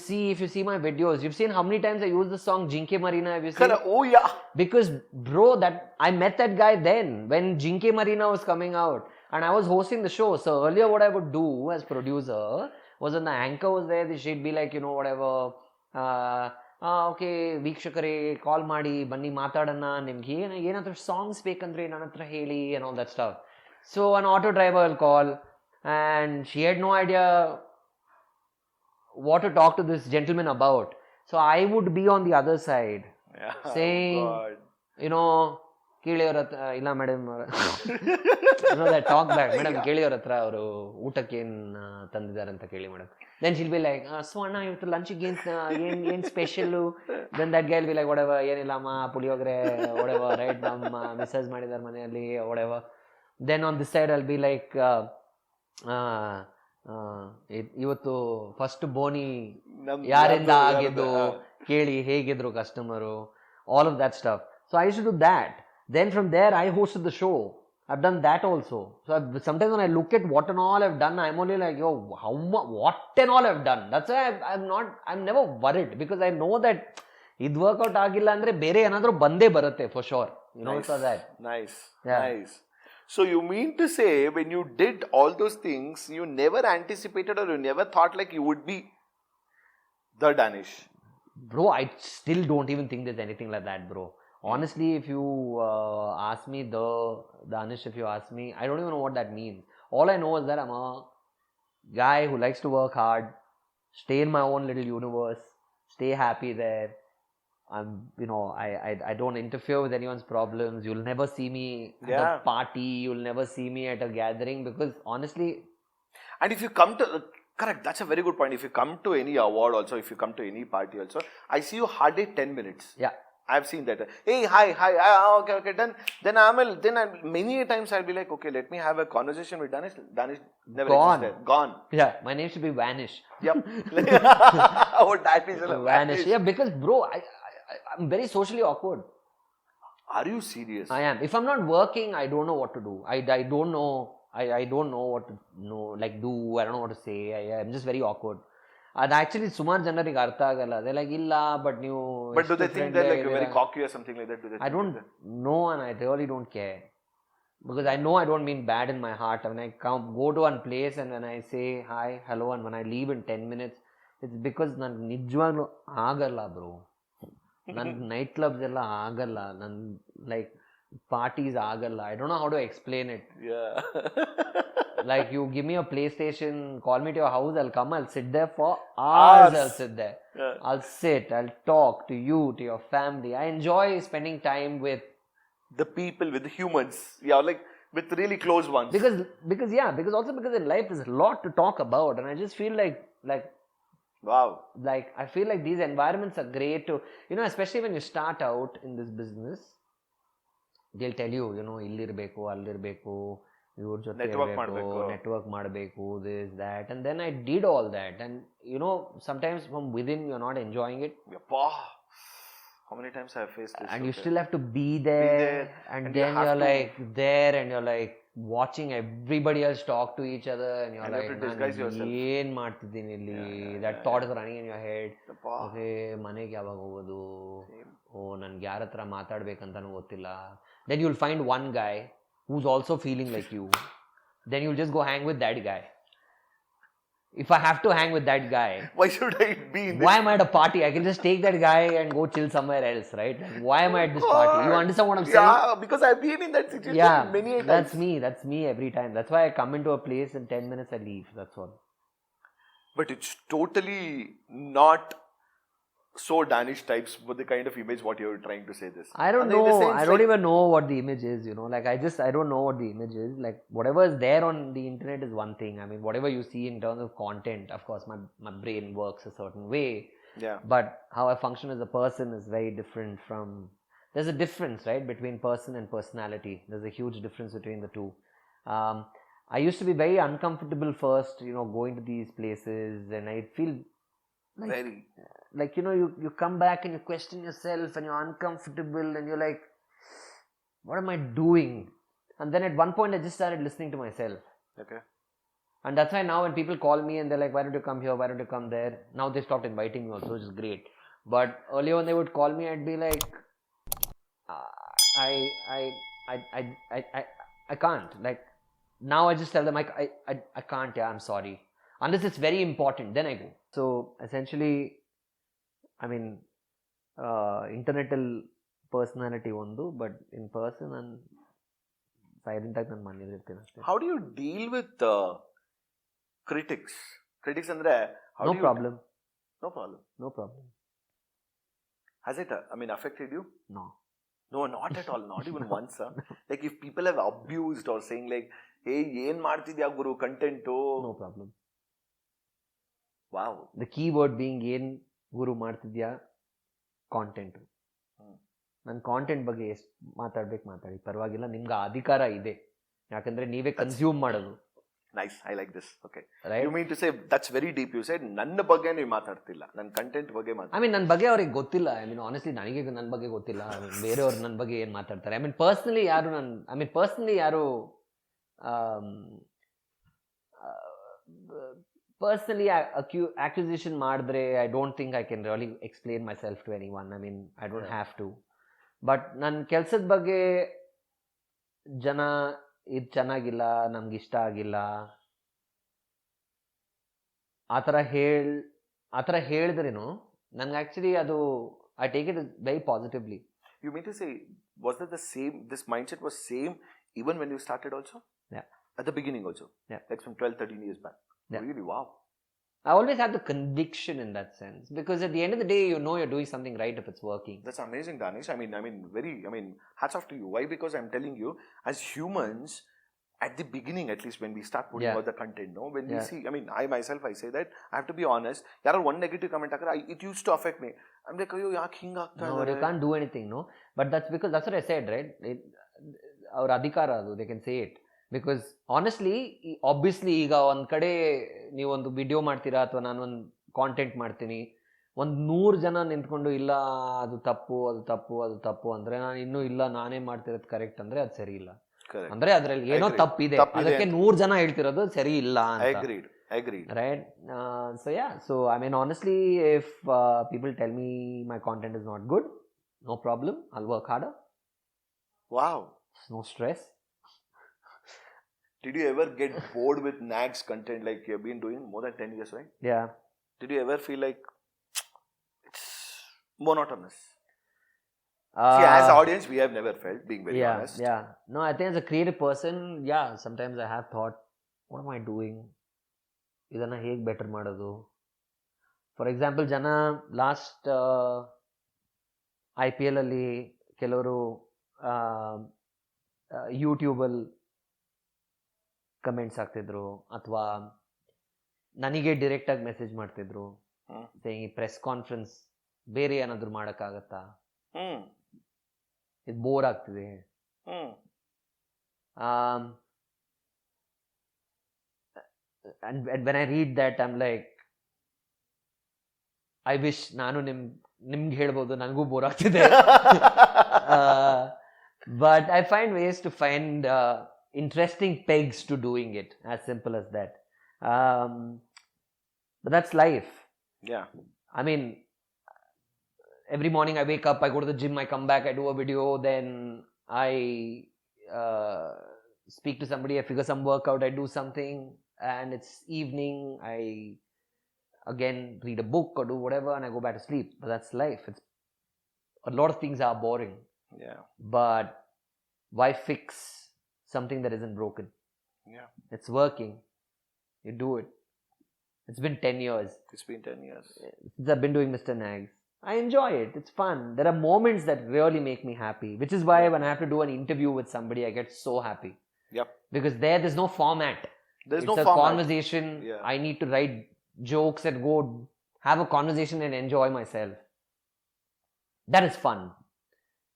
see my videos, you've seen how many times I use the song Jinke Marina. Have you seen? Oh yeah. Because bro, that I met that guy then when Jinke Marina was coming out, and I was hosting the show. So earlier, what I would do as producer was when the anchor was there, she'd be like, you know, whatever. Okay ವೀಕ್ಷಕರೇ, ಕಾಲ್ ಮಾಡಿ ಬನ್ನಿ ಮಾತಾಡೋಣ, ನಿಮ್ಗೆ ಏನಾದರೂ songs ಬೇಕಂದ್ರೆ ನನ್ನ ಹತ್ರ ಹೇಳಿ and all that stuff. So an auto driver will call and she had no idea what to talk to this gentleman about. So I would be on the other side saying, you know, ಕೇಳಿಯವ್ರ ಹತ್ರ, ಇಲ್ಲ madam talk back, madam ಕೇಳಿಯವ್ರ ಹತ್ರ ಅವರು ಊಟಕ್ಕೆ ಏನು ತಂದಿದ್ದಾರೆ ಅಂತ ಕೇಳಿ madam. Then she'll be like, so ಅಣ್ಣ ಇವತ್ತು ಲಂಚಿಗೆ ಏನ್ special? Then that guy will be like, whatever, ಏನಿಲ್ಲಮ್ಮ ಪುಳಿಯೋಗರೆ, whatever, right, ನಮ್ಮ ಮಿಸ್ಸಸ್ ಮಾಡಿದಾರೆ ಮನೆಯಲ್ಲಿ, whatever. Then on this side I'll be like, ಇವತ್ತು ಫಸ್ಟ್ ಬೋನಿ ಯಾರಿಂದ ಆಗಿದ್ದು ಕೇಳಿ, ಹೇಗಿದ್ರು customer, all of that stuff. So I used to do that. Then from there I hosted the show. I've done that also. So sometimes when I look at what and all I've done, I'm only like, yo, what and all I've done. That's why I'm never worried, because I know that ಇದು workout ಆಗಿಲ್ಲ ಅಂದ್ರೆ ಬೇರೆ ಏನಾದ್ರೂ ಬಂದೇ ಬರುತ್ತೆ for sure. You know, so that. Nice. Yeah. Nice. So you mean to say when you did all those things, you never anticipated or you never thought like you would be the Danish? Bro, I still don't even think there's anything like that, bro. Honestly, if you ask me the Danish, if you ask me, I don't even know what that means. All I know is that I'm a guy who likes to work hard, stay in my own little universe, stay happy there. I'm, you know, I don't interfere with anyone's problems. You'll never see me at a party. You'll never see me at a gathering, because honestly. And if you come to, correct, that's a very good point. If you come to any award also, if you come to any party also, I see you hardly 10 minutes. Yeah. I've seen that. Hey, hi, okay, done. Then many times I'll be like, okay, let me have a conversation with Danish. Danish never existed. Gone. Yeah, my name should be Vanish. Yep. Oh, that is Vanish. Yeah, because bro, I'm very socially awkward. Are you serious? I am. If I'm not working, I don't know what to do. I don't know. I don't know what to do. I don't know what to say. I'm just very awkward. ಅದು actually ಸುಮಾರು ಜನರಿಗೆ ಅರ್ಥ ಆಗಲ್ಲ. ಅದೇ like ಇಲ್ಲ, but ನೀವು But do they think they're like very cocky or something like that? Do they I don't know, and I really don't care, because I know I don't mean bad in my heart. When I go to one place and when I say hi, hello, and when I leave in 10 minutes, it's because ನಾನು ನಿಜವಾಗ್ಲೂ ಆಗಲ್ಲ bro. ನನ್ನ night clubs ಎಲ್ಲ ಆಗಲ್ಲ, ನನ್ನ like parties ಆಗಲ್ಲ. I don't know how to explain it. Yeah. Like, you give me a PlayStation, call me to your house, I'll come, I'll sit there for hours. I'll sit there. Yeah. I'll sit, I'll talk to you, to your family. I enjoy spending time with the people, with the humans. Yeah, like with really close ones. Because in life there's a lot to talk about, and I just feel like wow. Like, I feel like these environments are great to, you know, especially when you start out in this business, they'll tell you, you know, ಇಲ್ಲಿರಬೇಕು, ಅಲ್ಲಿರಬೇಕು, ಇವ್ರ ಜೊತೆ network ಮಾಡಬೇಕು, this that, and then I did all that, and you know, sometimes from within you're not enjoying it. How many times I have faced this? And you still have to be there, and then you're like there, and you're like watching everybody else talk to each other, and you're like, ಏನ್ ಮಾಡ್ತಿದ್ದೀನಿ ಇಲ್ಲಿ? That thought is running in your head. Okay, ಮನೆಗೆ ಯಾವಾಗ ಹೋಗೋದು? ನನ್ಗೆ ಯಾರ ಹತ್ರ ಮಾತಾಡ್ಬೇಕಂತಾನು ಗೊತ್ತಿಲ್ಲ. Then you'll find one guy who's also feeling like you. Then you'll just go hang with that guy. if I have to hang with that guy, why should I be in this? Why am I at a party? I can just take that guy and go chill somewhere else, right? Like, why am I at this party? You understand what I'm saying? Yeah, because I've been in that situation many times. That's me every time. That's why I come into a place in 10 minutes I leave. That's all. But it's totally not so Danish types with the kind of image what you're trying to say this. I don't know. I don't even know what the image is, you know. Like I don't know what the image is. Like whatever is there on the internet is one thing. I mean, whatever you see in terms of content, of course, my brain works a certain way. Yeah. But how I function as a person is very different from... There's a difference, right, between person and personality. There's a huge difference between the two. I used to be very uncomfortable first, you know, going to these places, and I feel like... Very... Like, you know, you come back and you question yourself and you're uncomfortable and you're like, what am I doing? And then at one point I just started listening to myself. Okay. And that's why now when people call me and they're like, why don't you come here? Why don't you come there? Now they stopped inviting me also, which is great. But earlier when they would call me, I'd be like, I can't. Like, now I just tell them, I can't, yeah, I'm sorry. Unless it's very important, then I go. So essentially, I mean, internetal personality ಒಂದು, but in person and silent ಆಗಿ ನಾನು ಮನೇಲಿರ್ತೀನಿ ಅಷ್ಟೇ. How do you deal with critics? Critics ಅಂದ್ರೆ no problem. No problem. No problem. Has it affected you? No. No, not at all. Not even once. Like if people have abused or saying like, hey, ಏನ್ ಮಾಡ್ತಿದ್ಯಾ ಗುರು content? No problem. Wow. The key word being ಏನ್ ಗುರು ಮಾಡ್ತಿದ್ಯಾ content. ನನ್ನ content ಬಗ್ಗೆ ಎಷ್ಟು ಮಾತಾಡ್ಬೇಕು ಮಾತಾಡಿ, ಪರವಾಗಿಲ್ಲ, ನಿಮ್ಗೆ ಅಧಿಕಾರ ಇದೆ, ಯಾಕಂದ್ರೆ ನೀವೇ ಕನ್ಸ್ಯೂಮ್ ಮಾಡೋದು. Nice, I like this. Okay. Right? You mean to say that's very deep. You said ನನ್ನ ಬಗ್ಗೆ ನೀವು ಮಾತಾಡ್ತಿಲ್ಲ, ನನ್ನ ಕಂಟೆಂಟ್ ಬಗ್ಗೆ ಮಾತಾಡ್ತಿಲ್ಲ. I mean ನನ್ನ ಬಗ್ಗೆ ಅವ್ರಿಗೆ ಗೊತ್ತಿಲ್ಲ. I mean honestly ನನಗೆ ನನ್ನ ಬಗ್ಗೆ ಗೊತ್ತಿಲ್ಲ. ಬೇರೆಯವ್ರು ನನ್ನ ಬಗ್ಗೆ ಏನು ಮಾತಾಡ್ತಾರೆ. I mean personally ಯಾರು personally accusation ಮಾಡಿದ್ರೆ I don't think I can really explain myself to anyone. I mean I don't have to. But ನನ್ನ ಕೆಲಸದ ಬಗ್ಗೆ ಜನ ಇದು ಚೆನ್ನಾಗಿಲ್ಲ, ನಮ್ಗೆ ಇಷ್ಟ ಆಗಿಲ್ಲ, ಆ ಥರ ಹೇಳಿದ್ರೇನು ನನ್ಗೆ ಆಕ್ಚುಲಿ ಅದು I take it very positively. You mean to say, was that the same, this mindset was same even when you started also? Yeah. At the beginning also? Yeah. Like from 12-13 years back? Yeah. Really? Wow. I always had the conviction in that sense, because at the end of the day, you know you're doing something right if it's working. That's amazing, Danish. I mean, hats off to you. Why? Because I'm telling you, as humans, at the beginning, at least when we start putting out the content, no, when we see, I mean, I myself, I say that, I have to be honest, there are one negative comment, it used to affect me. I'm like, ayo, yaak hinga aagta No, you can't do anything, no? But that's because, that's what I said, right? Our adhikara, they can say it. Because honestly, obviously, ಈಗ ಒಂದು ಕಡೆ ನೀವೊಂದು video ಮಾಡ್ತೀರಾ ಅಥವಾ ನಾನೊಂದು content ಮಾಡ್ತೀನಿ, 100 ಜನ ನಿಂತ್ಕೊಂಡು ಇಲ್ಲ ಅದು ತಪ್ಪು ಅಂದ್ರೆ ನಾನು ಇನ್ನೂ ಇಲ್ಲ ನಾನೇ ಮಾಡ್ತಿರೋದು ಕರೆಕ್ಟ್ ಅಂದ್ರೆ ಅದು ಸರಿ ಇಲ್ಲ. ಅಂದ್ರೆ ಅದ್ರಲ್ಲಿ ಏನೋ ತಪ್ಪಿದೆ, ಅದಕ್ಕೆ 100 ಜನ ಹೇಳ್ತಿರೋದು ಸರಿ ಇಲ್ಲ ಅಂತ. Agreed. Right? So I mean honestly, if people tell me my content is not good, no problem, I'll work harder. Wow. No stress. Did you ever get bored with Nags content, like you've been doing more than 10 years, right? Yeah. Did you ever feel like it's monotonous? See, as audience, we have never felt, being very honest. Yeah. No, I think as a creative person, sometimes I have thought, what am I doing? ಇದನ್ನ ಹೇಗೆ better ಮಾಡೋದು? For example, ಜನ last IPL ಅಲ್ಲಿ ಕೆಲವರು ಯೂಟ್ಯೂಬಲ್ಲಿ comments ಹಾಕ್ತಿದ್ರು, ಅಥವಾ ನನಗೆ ಡೈರೆಕ್ಟಾಗಿ ಮೆಸೇಜ್ ಮಾಡ್ತಿದ್ರು, ಈ ಪ್ರೆಸ್ ಕಾನ್ಫರೆನ್ಸ್ ಬೇರೆ ಏನಾದರೂ ಮಾಡೋಕ್ಕಾಗತ್ತಾ, ಇದು ಬೋರ್ ಆಗ್ತಿದೆ. And when I read that, I'm like, I wish ನಾನು ನಿಮ್ಗೆ ಹೇಳ್ಬೋದು ನನಗೂ ಬೋರ್ ಆಗ್ತಿದೆ. But I find ways to find interesting pegs to doing it, as simple as that. But that's life. Yeah. I mean, every morning I wake up, I go to the gym, I come back, I do a video, then I speak to somebody, I figure some work out, I do something, and it's evening. I again read a book or do whatever, and I go back to sleep. But that's life. It's a lot of things are boring. Yeah. But why fix something that isn't broken? Yeah. It's working. You do it. It's been 10 years. It's been 10 years. Since I've been doing Mr.Nags. I enjoy it. It's fun. There are moments that really make me happy. Which is why when I have to do an interview with somebody, I get so happy. Yep. Because there's no format. There's it's no a format. Conversation. Yeah. I need to write jokes and go have a conversation and enjoy myself. That is fun.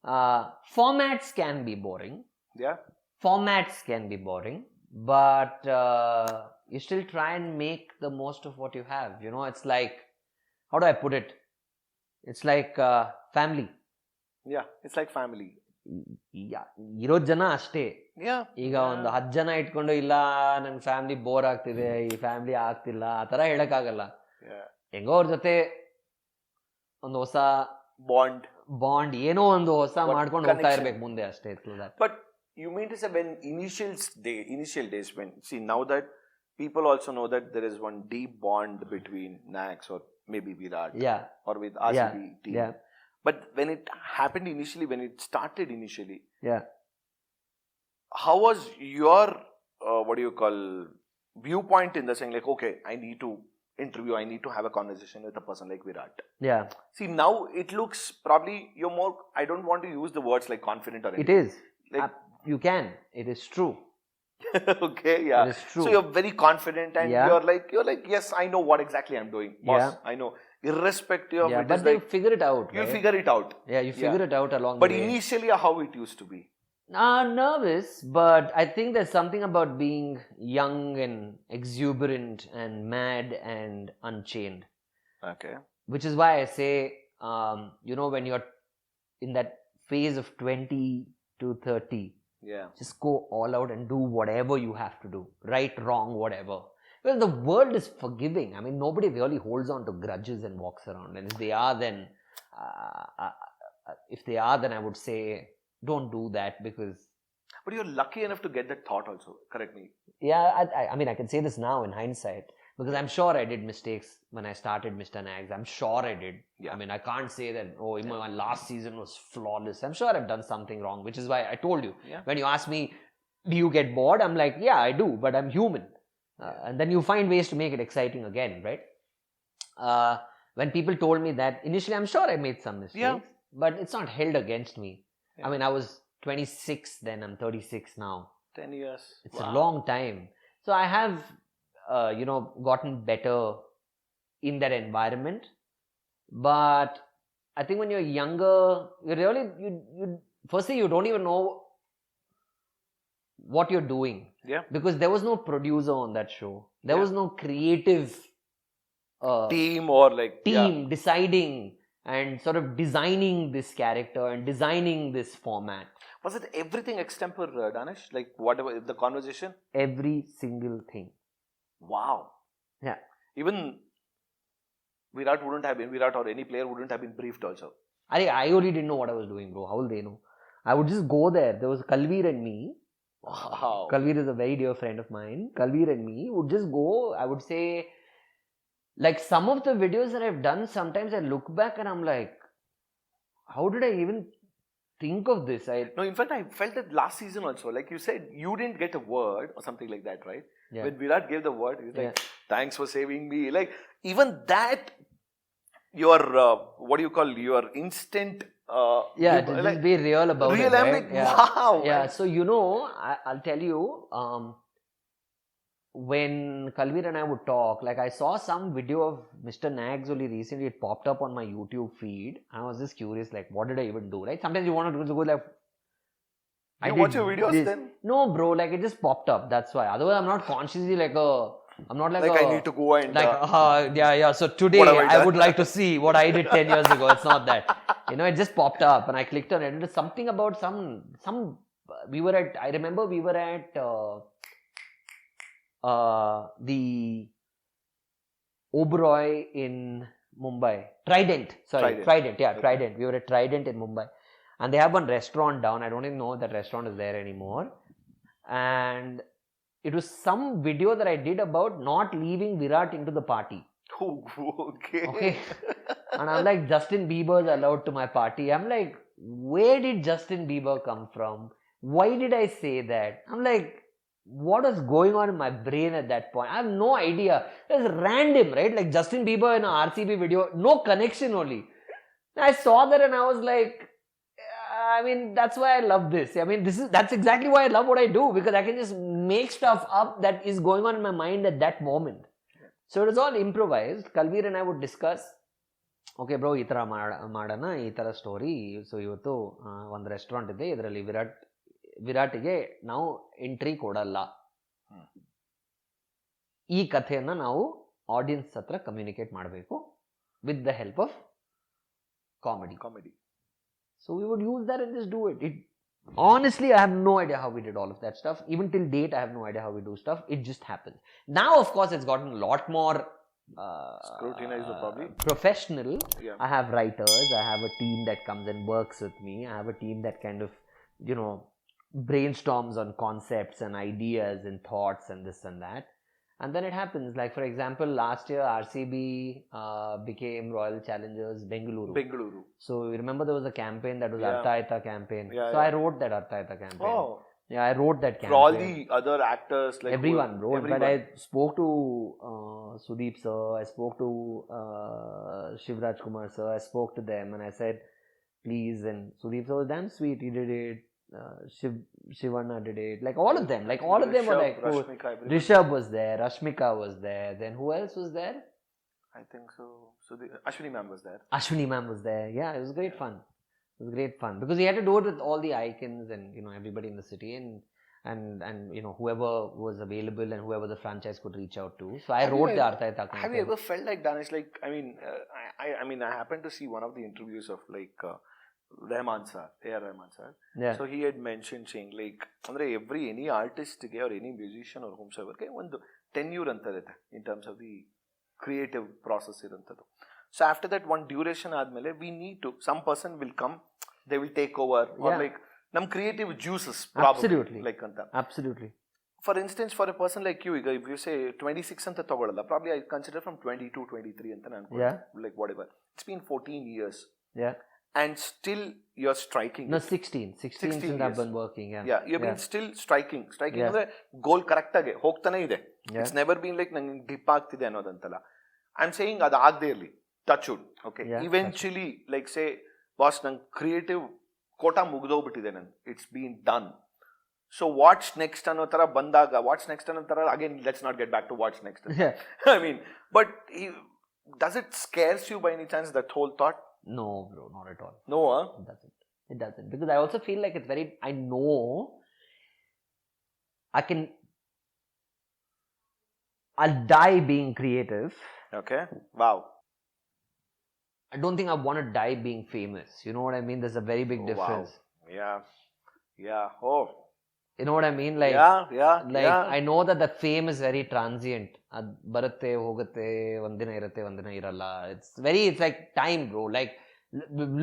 Formats can be boring. Yeah. Formats can be boring. But you still try and make the most of what you have. You know, it's like, how do I put it? It's like family. Yeah, it's like family. ಇರೋ ಜನ ಅಷ್ಟೇ. Yeah. ಈಗ ಒಂದು 10 ಜನ ಇಟ್ಕೊಂಡು ಇಲ್ಲ ನನ್ನ family bore ಆಗ್ತಿದೆ, ಈ ಫ್ಯಾಮಿಲಿ ಆಗ್ತಿಲ್ಲ, ಆ ತರ ಹೇಳಕ್ಕಾಗಲ್ಲ. ಹೆಂಗೋ ಅವ್ರ ಜೊತೆ ಒಂದು ಹೊಸ ಬಾಂಡ್ ಏನೋ ಒಂದು ಹೊಸ ಮಾಡ್ಕೊಂಡು ಹೋಗ್ತಾ ಇರ್ಬೇಕು ಮುಂದೆ ಅಷ್ಟೇ. But you mean to say when initial days when now that people also know that there is one deep bond between Nags or maybe Virat or with RCB team. Yeah. But when it happened initially, when it started initially, yeah, how was your viewpoint in the saying like, okay, I need to interview, I need to have a conversation with a person like Virat? Yeah. See, now it looks probably you're more, I don't want to use the words like confident or anything. It is. Like, you can. It is true. Okay, yeah. It is true. So you're very confident and you're like, yes, I know what exactly I'm doing. Boss, I know. Irrespective of it. But you figure it out. You'll figure it out. Yeah, you figure it out along but the way. But initially, how it used to be? Nervous, but I think there's something about being young and exuberant and mad and unchained. Okay. Which is why I say, when you're in that phase of 20 to 30, just go all out and do whatever you have to do. Right, wrong, whatever. Well, the world is forgiving. I mean, nobody really holds on to grudges and walks around. And if they are, then I would say, don't do that because... But you're lucky enough to get that thought also. Correct me. Yeah, I mean, I can say this now in hindsight. Because I'm sure I did mistakes when I started Mr.Nags. I'm sure I did. Yeah. I mean, I can't say that, my last season was flawless. I'm sure I've done something wrong. Which is why I told you. Yeah. When you ask me, do you get bored? I'm like, yeah, I do. But I'm human. And then you find ways to make it exciting again, right? When people told me that, initially I'm sure I made some mistakes. But it's not held against me. Yeah. I mean, I was 26 then. I'm 36 now. 10 years. It's a long time. So I have... gotten better in that environment. But I think when you're younger, firstly, you don't even know what you're doing. Yeah. Because there was no producer on that show. There was no creative team deciding and sort of designing this character and designing this format. Was it everything extempore, Danish? Like whatever, the conversation? Every single thing. Wow. Yeah. Even Virat or any player wouldn't have been briefed also. I only didn't know what I was doing, bro. How will they know? I would just go there. There was Kalveer and me. Wow. Kalveer is a very dear friend of mine. Kalveer and me would just go. I would say, like some of the videos that I've done, sometimes I look back and I'm like, how did I even think of this? No, in fact, I felt that last season also. Like you said, you didn't get a word or something like that, right? Yeah. When Virat gave the word, he's like, thanks for saving me. Like, even that, your, your instant... just be real about it, I'm right? like, wow. Yeah, so I'll tell you, when Kalveer and I would talk, like I saw some video of Mr.Nags only recently, it popped up on my YouTube feed. And I was just curious, like, what did I even do, right? Sometimes you want to go like... You watch your videos then? No, bro, like it just popped up, that's why. Otherwise, I'm not consciously I'm not like I need to go and... so today I would like to see what I did 10 years ago. It's not that. It just popped up and I clicked on it. It was something about I remember we were at the Oberoi in Mumbai. Trident. We were at Trident in Mumbai. And they have one restaurant down. I don't even know if that restaurant is there anymore. And It was some video that I did about not leaving Virat into the party. Oh, okay. Okay. And I'm like, Justin Bieber's allowed to my party. I'm like, where did Justin Bieber come from? Why did I say that? I'm like, what was going on in my brain at that point? I have no idea. It was random, right? Like Justin Bieber in an RCB video, no connection only. I saw that and I was like, I mean, that's why I love this. I mean, that's exactly why I love what I do, because I can just make stuff up that is going on in my mind at that moment. So it was all improvised. Kalveer and I would discuss, okay bro, ಈ ಥರ ಮಾಡೋಣ, ಈ ಥರ story. So ಇವತ್ತು ಒಂದು restaurant ಇದೆ, ಇದರಲ್ಲಿ ವಿರಾಟಿಗೆ ನಾವು ಎಂಟ್ರಿ ಕೊಡಲ್ಲ. ಈ ಕಥೆಯನ್ನು ನಾವು ಆಡಿಯನ್ಸ್ ಹತ್ರ ಕಮ್ಯುನಿಕೇಟ್ ಮಾಡಬೇಕು with the help of comedy. So we would use that and just do it. Honestly, I have no idea how we did all of that stuff. Even till date, I have no idea how we do stuff. It just happens. Now, of course, it's gotten a lot more scrutinized, probably professional. Yeah. I have writers. I have a team that comes and works with me. I have a team that kind of, brainstorms on concepts and ideas and thoughts and this and that. And then it happens. Like, for example, last year, RCB became Royal Challengers Bengaluru. So, you remember there was a campaign that was Artha campaign. Yeah, so, I wrote that Artha campaign. Oh. Yeah, I wrote that campaign. For all the other actors. Like everyone wrote. But I spoke to Sudeep sir. I spoke to Rajkumar sir. I spoke to them and I said, please. And Sudeep sir was damn sweet. He did it. Shivana did it. Like all of them. Like all of them were like, Rishabh was there. Rashmika was there. Then who else was there? I think so. So Ashwini ma'am was there. Ashwini ma'am was there. Yeah, it was great fun. It was great fun because we had to do it with all the icons and everybody in the city and whoever was available and whoever the franchise could reach out to. So I wrote the Artha campaign. Have you ever felt like Danish? Like I happened to see one of the interviews of like Rahman sir, A.R. Rahman sir. Yeah. So he had mentioned saying like, any artist or any musician or whomsoever, one tenure anta irute in terms of the creative process irantadu. So after that one duration admele, we need to, some person will come, they will take over or like nam creative juices probably. Absolutely. Like anta. Absolutely. For instance, for a person like you, if you say 26 anta tagolalla, probably I consider from 22, 23 anta nan. Yeah. Like whatever. It's been 14 years. Yeah. And still you're striking. No, 16 since I've been working. Yeah, you've been still striking ಅಂದ್ರೆ ಗೋಲ್ correct ಆಗಿ ಹೋಗ್ತಾನೆ ಇದೆ. It's never been like ನಂಗೆ dip ಆಗ್ತಿದೆ ಅನ್ನೋದಂತಲ್ಲ. I'm saying ಅದು ಆಗದೆ ಇರಲಿ, touch wood. Okay, eventually like say boss ನಂಗೆ ಕ್ರಿಯೇಟಿವ್ ಕೋಟಾ ಮುಗ್ದೋಗ್ಬಿಟ್ಟಿದೆ ನನ್ಗೆ, it's been done. So what's next ಅನ್ನೋ ತರ ಬಂದಾಗ, ವಾಟ್ಸ್ ನೆಕ್ಸ್ಟ್ ಅನ್ನೋ ತರ again let's not get back to what's next. I mean, but does it scares you by any chance, that whole thought? No, bro, not at all. No, huh? It doesn't. Because I also feel like it's very, I know I'll die being creative. Okay. Wow. I don't think I want to die being famous. You know what I mean? There's a very big difference. Wow. Yeah. Oh. You know what I mean? Like, I know that the fame is very transient. Ad baratte, hogatte, ondina irutte, ondina iralla. It's like time, bro. Like,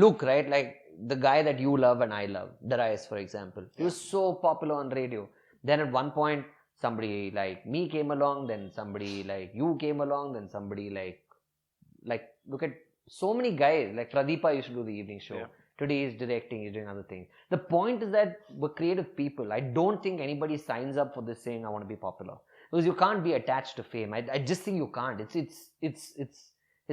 look, right? Like, the guy that you love and I love, Darius, for example. He was so popular on radio. Then at one point, somebody like me came along, then somebody like you came along, then somebody like look at so many guys. Like Pradeepa used to do the evening show. Yeah. Today he's directing, he's doing other things. The point is that we're creative people. I don't think anybody signs up for this saying, I want to be popular. Because you can't be attached to fame. I just think you can't.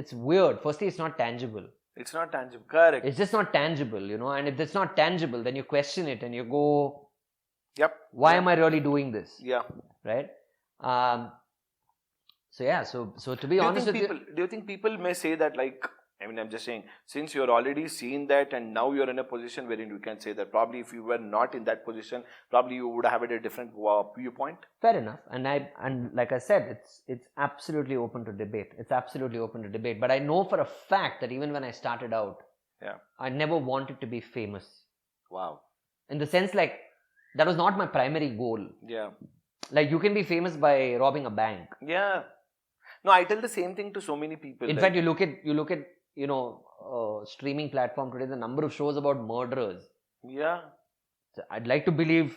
It's weird. Firstly, it's not tangible. It's not tangible. Correct. It's just not tangible, And if it's not tangible, then you question it and you go, yep. Why am I really doing this? Yeah. Right? So to be honest with you... Do you think people may say that, like, I mean, I'm just saying, since you're already seen that and now you're in a position wherein you can say that probably if you were not in that position, probably you would have had a different viewpoint? Fair enough. And like I said, it's absolutely open to debate. It's absolutely open to debate. But I know for a fact that even when I started out, I never wanted to be famous. Wow. In the sense, like, that was not my primary goal. Yeah. Like, you can be famous by robbing a bank. Yeah. No, I tell the same thing to so many people. In fact, you look at streaming platform today, the number of shows about murderers. Yeah. So I'd like to believe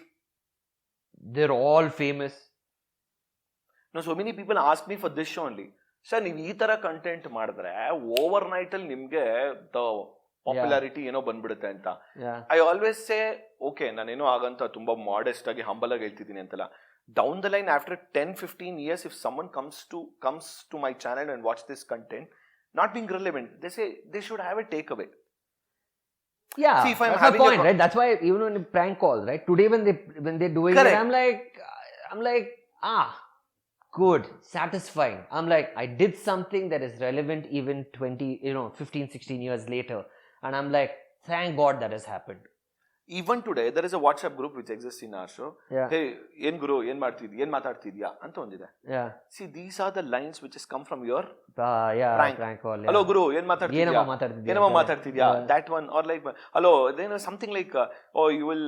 they're all famous. No, so many people ask me for this show only. Sir, ನೀವು ಈ ತರ content ಮಾಡಿದ್ರೆ over night ಅಲ್ಲಿ ನಿಮ್ಗೆ the popularity ಏನೋ ಬಂದ್ಬಿಡುತ್ತೆ ಅಂತ. I always say okay, ನಾನೇನೋ ಆಗಂತ ತುಂಬಾ ಮಾಡೆಸ್ಟ್ ಆಗಿ ಹಂಬಲ್ ಆಗಿ ಹೇಳ್ತಿದ್ದೀನಿ ಅಂತಲ್ಲ. Down the line, after 10-15 years, if someone comes to my channel and watch this content, not being relevant, they say they should have a takeaway. Yeah, see, if I'm that's having the point, right? That's why even in prank calls, right? Today when they're doing Correct. it, I'm like, good, satisfying. I'm like, I did something that is relevant even 15-16 years later, and I'm like, thank God that has happened. Even today, there is a WhatsApp group which exists in our show. Yeah. Hey, ಏನ್ ಗುರು, ಏನ್ ಮಾಡ್ತಿದ್ಯಾ, ಏನ್ ಮಾತಾಡ್ತಿದ್ಯಾ ಅಂತ ಒಂದಿದೆ. Yeah. See, these are the lines which has come from your prank call. Hello guru, ಏನ್ ಮಾತಾಡ್ತಿದ್ಯಾ, ಮಾತಾಡ್ತಿದ್ಯಾ. That one, or like, hello, then something like, oh, you will,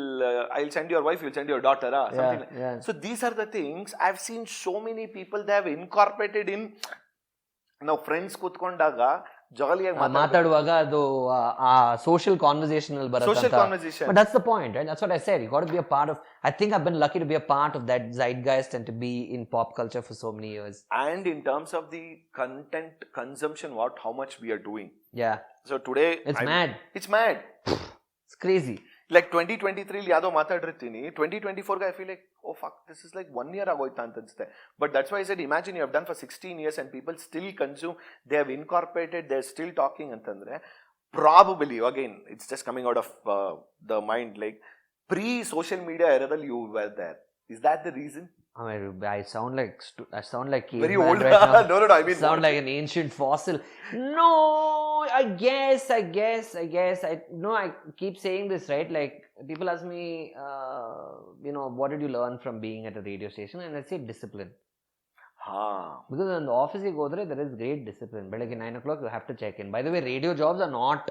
I'll send your wife, you'll send your daughter, something like. Yeah. So these are the things I've seen so many people they have incorporated in. ನಾವು friends ಕೂತ್ಕೊಂಡಾಗ ಜಾಲಿಯಾಗಿ ಮಾತಾಡುವಾಗ ಅದು ಆ social conversation ಅಲ್ಲಿ ಬರುತ್ತೆ. Social conversation. But that's the point, right? That's what I said. You got to be a part of. I think I've been lucky to be a part of that zeitgeist and to be in pop culture for so many years. And in terms of the content consumption, how much we are doing. Yeah. So today It's mad. It's mad. It's crazy. Like 2023 ಯಾವ್ದೋ ಮಾತಾಡಿರ್ತೀನಿ, 2024 I feel like, oh fuck, this is like 1 year ಆಗೋಯ್ತಾ ಅಂತ ಅನ್ಸುತ್ತೆ. But that's why I said, imagine you have done for 16 years and people still consume, they have incorporated, they're still talking ಅಂತಂದ್ರೆ, probably, again, it's just coming out of the mind, like pre-social media era you were there. Is that the reason? I sound like very old right now. No, I mean, sound like an ancient fossil. No, I guess. I keep saying this, right? Like, people ask me, what did you learn from being at a radio station? And I say discipline. Because in the office you go there is great discipline. But like at 9 o'clock you have to check in. By the way, radio jobs are not.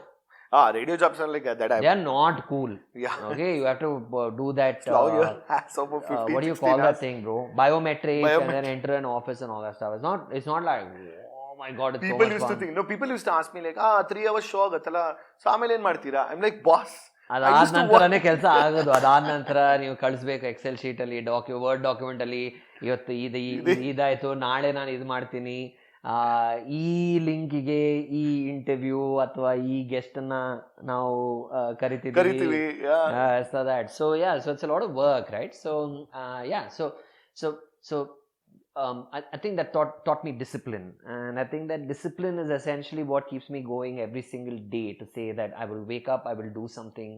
Radio jobs are like that. They are not cool. Yeah. Okay, you have to do that. What do you call that thing, bro? Biometrics, and then enter an office and all that stuff. It's not like, oh my god, it's people so much used fun. to think. No, people used to ask me like, 3 hours show ಆಗತ್ತಲ್ಲ, so ಆಮೇಲೆ ಏನ್ ಮಾಡ್ತೀರಾ? I'm like, boss. ಅದಾದ ನಂತರನೇ ಕೆಲಸ ಆಗೋದು. ಅದಾದ ನಂತರ ನೀವು ಕಳಿಸ್ಬೇಕು ಎಕ್ಸೆಲ್ ಶೀಟ್ ಅಲ್ಲಿ, ವರ್ಡ್ ಡಾಕ್ಯುಮೆಂಟ್ ಅಲ್ಲಿ, ಇವತ್ತು ಇದಾಯ್ತು, ನಾಳೆ ನಾನು ಇದು ಮಾಡ್ತೀನಿ, ಈ ಲಿಂಕಿಗೆ ಈ ಇಂಟರ್ವ್ಯೂ ಅಥವಾ ಈ ಗೆಸ್ಟ್ ಅನ್ನ ನಾವು ಕರಿತೀವಿ. So it's a lot of work, right? I think that taught me discipline, and I think that discipline is essentially what keeps me going every single day, to say that I will wake up, I will do something,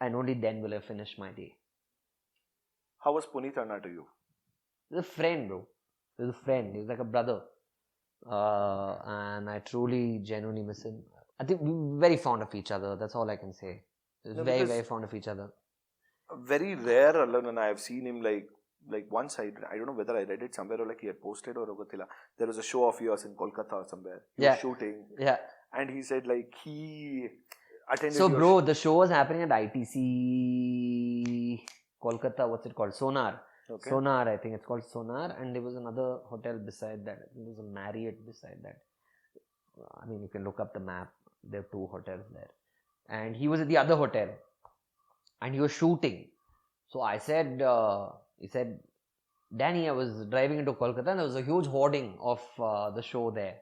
and only then will I finish my day. How was Puneeth to you? He's a friend, bro. He's a friend. He's like a brother, and I truly, genuinely miss him. I think we're very fond of each other. That's all I can say. We're very fond of each other. Very rare, and I have seen him like once I don't know whether I read it somewhere or like he had posted or gottilla. There was a show of yours in Kolkata or somewhere. He was shooting. Yeah. And he said like he attended. So bro, the show was happening at ITC Kolkata. What's it called? Sonar. Okay. Sonar, I think it's called Sonar, and there was another hotel beside that. There was a Marriott beside that. I mean, you can look up the map. There are 2 hotels there, and he was at the other hotel, and he was shooting. So I said, he said, Danny, I was driving into Kolkata, and there was a huge hoarding of the show there.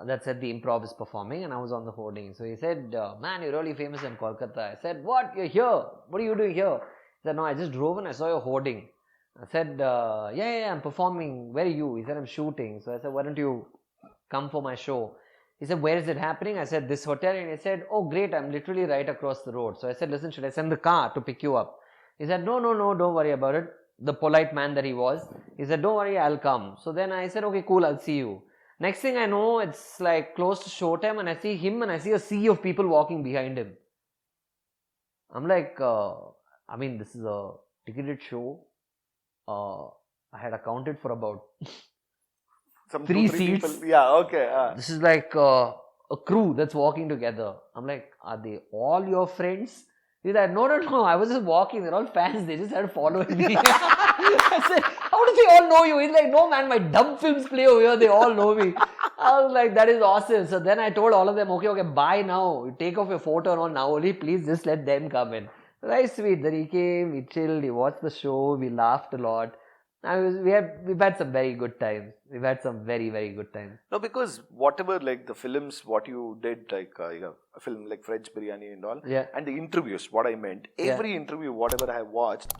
That said the Improv is performing, and I was on the hoarding. So he said, man, you're really famous in Kolkata. I said, what? You're here? What are you doing here? He said, no, I just drove and I saw your hoarding. I said, yeah, I'm performing. Where are you? He said, I'm shooting. So I said, why don't you come for my show? He said, where is it happening? I said, this hotel. And he said, oh great, I'm literally right across the road. So I said, listen, should I send the car to pick you up? He said, no, don't worry about it. The polite man that he was, he said, don't worry, I'll come. So then I said, okay, cool, I'll see you. Next thing I know, it's like close to showtime, and I see him and I see a sea of people walking behind him. I'm like, I mean, this is a ticketed show. I had accounted for about 3 seats. People. Yeah, okay. This is like a crew that's walking together. I'm like, are they all your friends? He's like, no, I was just walking. They're all fans. They just started following me. I said, how do they all know you? He's like, no man, my dub films play over here. They all know me. I was like, that is awesome. So then I told all of them, okay, bye now. You take off your photo and all now only. Please just let them come in. Very sweet. Then he came, we chilled, he watched the show, we laughed a lot. We've had some very good times. We've had some very, very good times. No, because whatever, like the films, what you did, like a film like French Biryani and all, and the interviews, what I meant, every interview, whatever I have watched,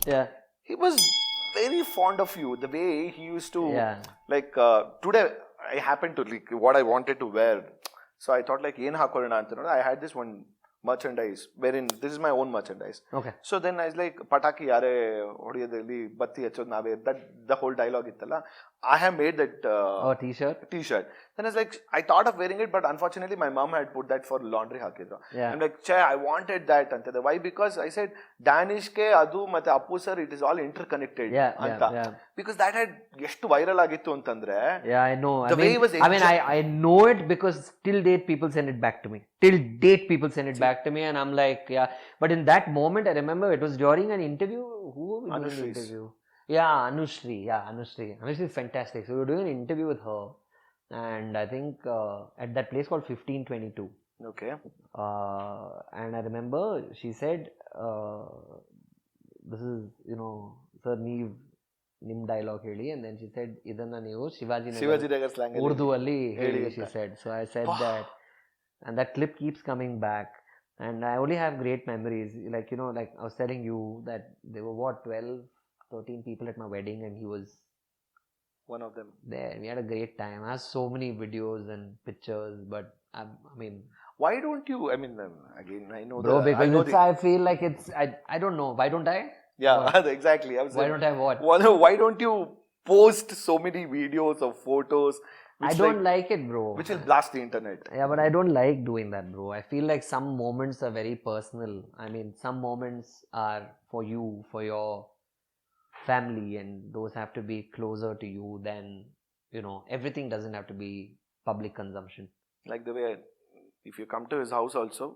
he was very fond of you. The way he used to, like, today I happened to, like, what I wanted to wear. So I thought, like, yen hakolana anta. I had this one merchandise wherein this is my own merchandise. Okay. So then I was like, Pataki yare hodiyadalli batti hachod nave. That the whole dialogue ittalla. I have made that t-shirt. Then I was like, I thought of wearing it, but unfortunately my mom had put that for laundry hakidru. I'm like, Che, I wanted that anta. Why? Because I said Danish ke adu mate Appu sir, it is all interconnected anta. Because that had ಎಷ್ಟು viral ಆಗಿತ್ತು ಅಂತಂದ್ರೆ. Yeah, I know. I know it because till date people send it back to me. And I'm like, yeah. But in that moment, I remember it was during an interview. Who were we doing an interview? Yeah, Anushri. Anushri is fantastic. So we were doing an interview with her. And I think at that place called 1522. Okay. And I remember she said, this is, sir, nim dialogue heli, and then she said idanna neevu Shivaji Nagar slang Urdu alli heli, she said. So I said that, and that clip keeps coming back, and I only have great memories. Like, like I was telling you that there were 12-13 people at my wedding, and he was one of them there. We had a great time. I have so many videos and pictures, but I mean, why don't you, I mean, again, I know bro, because I feel like it's, I don't know, why don't I? Yeah, exactly. Why don't I what? Why don't you post so many videos or photos? I don't like it, bro. Which will blast the internet. Yeah, but I don't like doing that, bro. I feel like some moments are very personal. I mean, some moments are for you, for your family, and those have to be closer to you than, everything doesn't have to be public consumption. Like the way, if you come to his house also,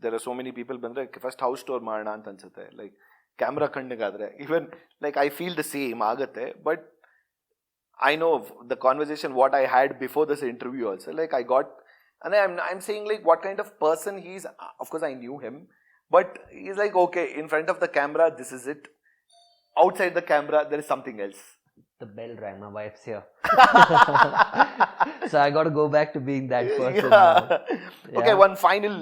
there are so many people, first house tour marana anta ansute. Like, camera kandigadre, even like I feel the same agate, but I know the conversation what I had before this interview also, like I got, and I'm saying like what kind of person he is. Of course I knew him, but he's like, okay, in front of the camera this is it, outside the camera there is something else. The bell rang, my wife's here. So I got to go back to being that person. Okay, one final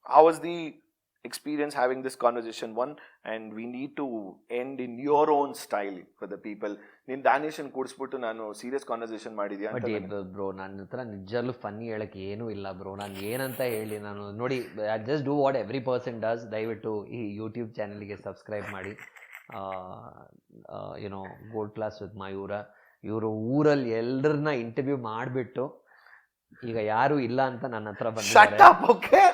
how was the experience having this conversation one, and we need to end in your own style for the people. Nin Danish and ಕೂಡಿಸ್ಬಿಟ್ಟು ನಾನು serious conversation ಮಾಡಿದ್ಯಾ ಅಂತ. Bro, ನನ್ನ ಹತ್ರ ನಿಜಲ್ಲೂ funny ಹೇಳಕ್ಕೆ ಏನೂ ಇಲ್ಲ bro. ನಾನು ಏನಂತ ಹೇಳಿ, ನಾನು ನೋಡಿ, I just do what every person does. ದಯವಿಟ್ಟು ಈ ಯೂಟ್ಯೂಬ್ ಚಾನಲ್ಗೆ ಸಬ್ಸ್ಕ್ರೈಬ್ ಮಾಡಿ. ಗೋಲ್ಡ್ ಕ್ಲಾಸ್ ವಿತ್ ಮಯೂರ, ಇವರು ಊರಲ್ಲಿ ಎಲ್ಲರನ್ನ ಇಂಟರ್ವ್ಯೂ ಮಾಡಿಬಿಟ್ಟು ಈಗ ಯಾರು ಇಲ್ಲ ಅಂತ ನನ್ನ ಹತ್ರ ಬಂದಿದ್ದಾರೆ. Shut up, okay?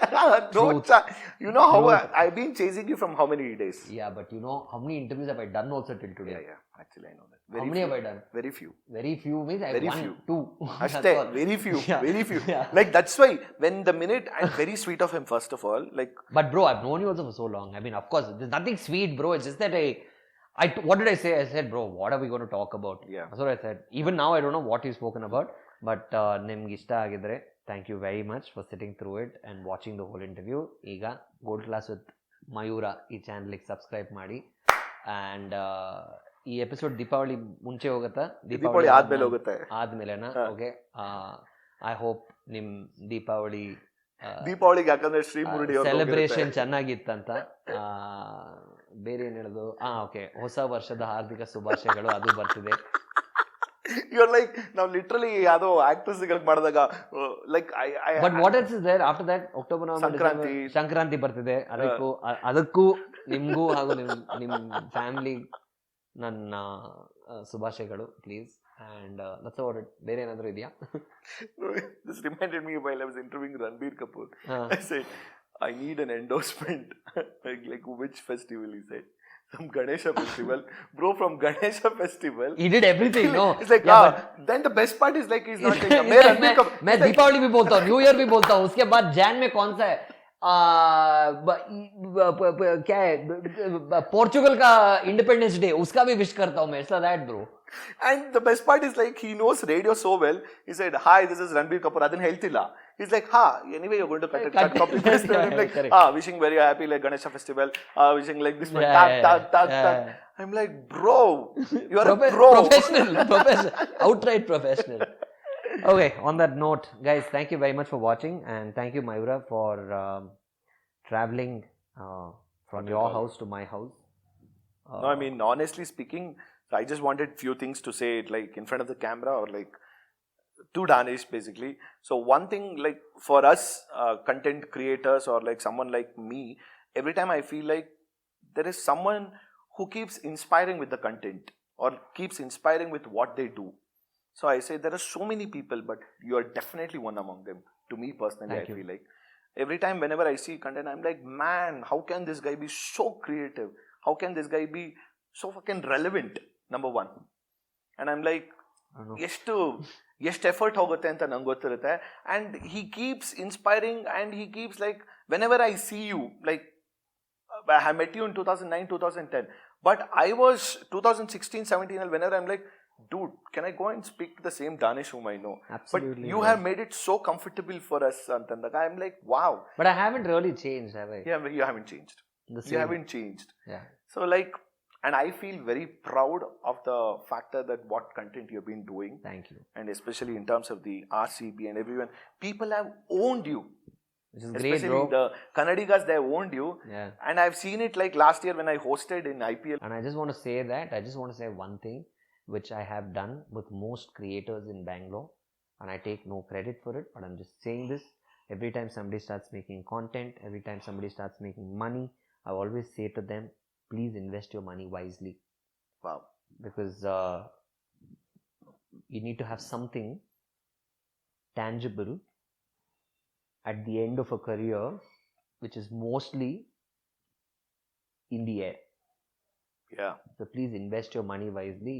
You know how I've been chasing you from how many days? Yeah, but you know how many interviews have I done also till today? Yeah. Actually, I know that. How many have I done? Very few. Very few means I have 1, 2. Ashte, very few. Very few. Like, that's why when the minute, I'm very sweet of him, first of all. Like, but bro, I've known you also for so long. I mean, of course, there's nothing sweet, bro. It's just that what did I say? I said, bro, what are we going to talk about? Yeah. That's what I said. Even now, I don't know what you've spoken about. But ನಿಮ್ಗೆ ಇಷ್ಟ ಆಗಿದ್ರೆ thank you very much for sitting through it and watching the whole interview. ಈಗ gold class with Mayura ಈ ಚಾನಲ್ಗೆ subscribe ಮಾಡಿ. And ಈ episode Deepavali ಮುಂಚೆ ಹೋಗುತ್ತಾ? ದೀಪಾವಳಿ ಆದ್ಮೇಲೆ ಹೋಗುತ್ತೆ. ಆದ್ಮೇಲೆನಾ? ಓಕೆ. ಐ ಹೋಪ್ ನಿಮ್ಮ ದೀಪಾವಳಿಗೆ ಯಾಕಂದ್ರೆ ಶ್ರೀಮುರುಡಿ ಸೆಲೆಬ್ರೇಷನ್ ಚೆನ್ನಾಗಿತ್ತಂತ. ಬೇರೆ ಏನು ಹೇಳೋದು? ಓಕೆ, ಹೊಸ ವರ್ಷದ ಹಾರ್ದಿಕ ಶುಭಾಶಯಗಳು. ಅದು ಬರ್ತಿದೆ. You're like, now literally ಯಾವ್ದೋ ಆಕ್ಟರ್ಸ್ ಮಾಡಿದಾಗ like but what else is there after that? October, November, Sankranti ಬರ್ತಿದೆ. ಅದಕ್ಕೂ ನಿಮ್ಗೂ ಹಾಗೂ ನಿಮ್ಮ ಫ್ಯಾಮಿಲಿ ನನ್ನ ಶುಭಾಶಯಗಳು please. And that's about it. ಬೇರೆ ಏನಾದರೂ ಇದೆಯಾ? This reminded me while I was interviewing Ranbir Kapoor. I said, I need an endorsement. like which festival? He said, some Ganesha festival. Bro, from Ganesha festival he did everything. No, it's like then the best part is like he's not like मैं दीपावली भी बोलता हूँ, new year भी बोलता हूँ, उसके बाद जैन में कौन सा है क्या है, पोर्चुगल का इंडिपेंडेंस डे, उसका भी विश करता हूँ मैं. It's like that, bro. And the best part is like he knows radio so well. He said, hi, this is Ranbir Kapoor. Adin heltilla. He's like, anyway you're going to cut copy paste. I'm like, wishing very happy like Ganesha festival, wishing like this one, tak. I'm like, bro, you are a pro. Professional, outright professional. Okay, on that note, guys, thank you very much for watching, and thank you, Mayuurra, for traveling from your house to my house. No, I mean, honestly speaking, I just wanted few things to say, like in front of the camera or like to Danish, basically. So one thing, like for us content creators or like someone like me, every time I feel like there is someone who keeps inspiring with the content or keeps inspiring with what they do. So I say there are so many people, but you are definitely one among them. To me personally, I feel like every time whenever I see content, I'm like, man, how can this guy be so creative? How can this guy be so fucking relevant? Number one. And I'm like, ಎಷ್ಟು effort ಹೋಗುತ್ತೆ ಅಂತ ನಂಗೆ ಗೊತ್ತಿರುತ್ತೆ. And he keeps inspiring and he keeps like, whenever I see you, like I met you in 2009, 2010. But I was 2016, 17, whenever I'm like, dude, can I go and speak to the same Danish whom I know? Absolutely. But you have made it so comfortable for us, Antandaga. I'm like, wow. But I haven't really changed, have I? Yeah, you haven't changed. You haven't changed. Yeah. So like, and I feel very proud of the factor that what content you've been doing. Thank you. And especially in terms of the RCB and everyone, people have owned you. Which is especially great, bro. The Kannadigas, they have owned you. Yeah. And I've seen it like last year when I hosted in IPL. And I just want to say that, I just want to say one thing, which I have done with most creators in Bangalore. And I take no credit for it, but I'm just saying this. Every time somebody starts making content, every time somebody starts making money, I always say to them, please invest your money wisely. Wow. Because you need to have something tangible at the end of a career, which is mostly in the air. Yeah. So please invest your money wisely.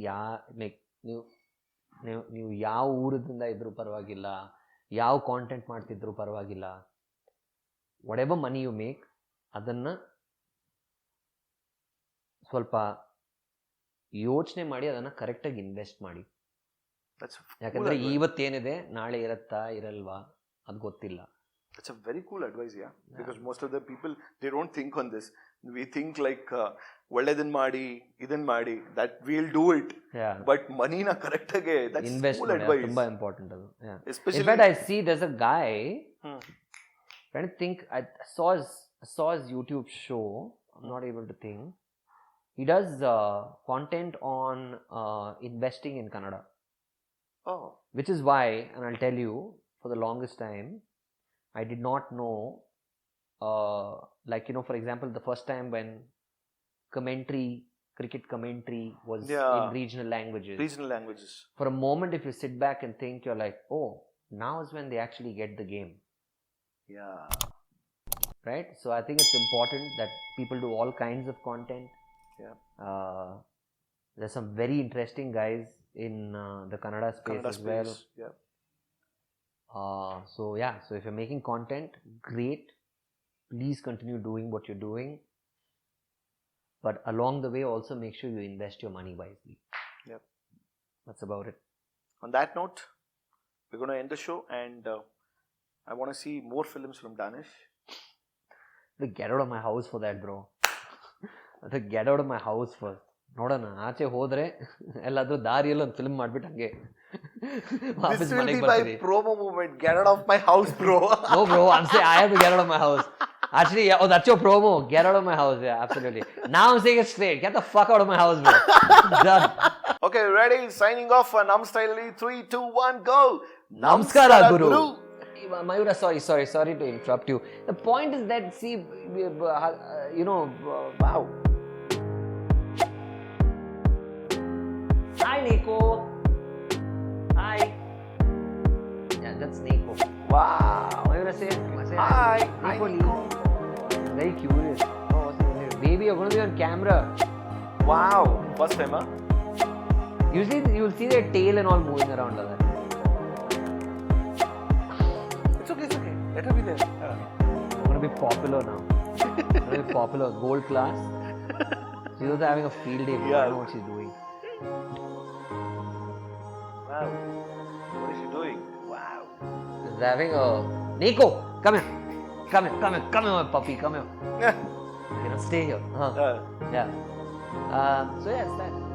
ನೀವು ಯಾವ ಊರದಿಂದ ಇದ್ರೂ ಪರವಾಗಿಲ್ಲ, ಯಾವ content ಮಾಡ್ತಿದ್ರು ಪರವಾಗಿಲ್ಲ, whatever money you make, ಅದನ್ನ ಸ್ವಲ್ಪ ಯೋಚನೆ ಮಾಡಿ ಅದನ್ನ ಕರೆಕ್ಟಾಗಿ ಇನ್ವೆಸ್ಟ್ ಮಾಡಿ. ಯಾಕಂದ್ರೆ ಇವತ್ತೇನಿದೆ ನಾಳೆ ಇರತ್ತಾ ಇರಲ್ವಾ ಅದು ಗೊತ್ತಿಲ್ಲ. That's a very cool advice, yeah. Because most of the people, they don't think on this. We think like, ಒಳ್ಳೆದನ್ ಮಾಡಿ, ಇದನ್ ಮಾಡಿ, that we'll do it. Yeah. But money na correct age, that's invest cool advice. ತುಂಬಾ important ಅದು. Yeah. Especially, in fact, I see there's a guy, trying to think, I saw his YouTube show, I'm not able to think. He does content on investing in Kannada. Oh. Which is why, and I'll tell you, for the longest time, I did not know, like, for example, the first time when cricket commentary was in regional languages. For a moment, if you sit back and think, you're like, oh, now is when they actually get the game. Yeah. Right? So I think it's important that people do all kinds of content. Yeah. There's some very interesting guys in the Kannada space as well. Yeah. So if you're making content, great. Please continue doing what you're doing. But along the way, also make sure you invest your money wisely. Yep. That's about it. On that note, we're going to end the show, and I want to see more films from Danish. Get out of my house for that, bro. Get out of my house first. ನೋಡೋಣ, ಆಚೆ ಹೋದ್ರೆ ಎಲ್ಲಾದ್ರೂ ದಾರಿಯಲ್ಲಿ ಒಂದು film ಮಾಡ್ಬಿಟ್ಟು ಹಂಗೆ This will be my promo movement. Get out of my house, bro. No, bro. I'm saying I have to get out of my house. Actually, that's your promo. Get out of my house. Yeah, absolutely. Now I'm saying it straight. Get the fuck out of my house, bro. Done. Okay, ready? Signing off. Nam style. 3, 2, 1, go. Namaskara, Guru. Mayuurra, sorry to interrupt you. The point is that, see, wow. Hi, Niku. Hi. Yeah, that's Niku. Wow. Mayuurra, say hi. Niku. Very curious. Oh, what's your name? Baby, you're going to be on camera. Wow. First time, huh? Usually, you'll see their tail and all moving around like that. It's okay. Let her be there. We're going to be popular now. We're going to be popular. Gold class. She's also having a field day. Yeah. I don't know what she's doing. Wow. What is she doing? Wow. She's having a... Niku, come here. Come here, my puppy. Come here. Stay here. Yeah. So yes, that.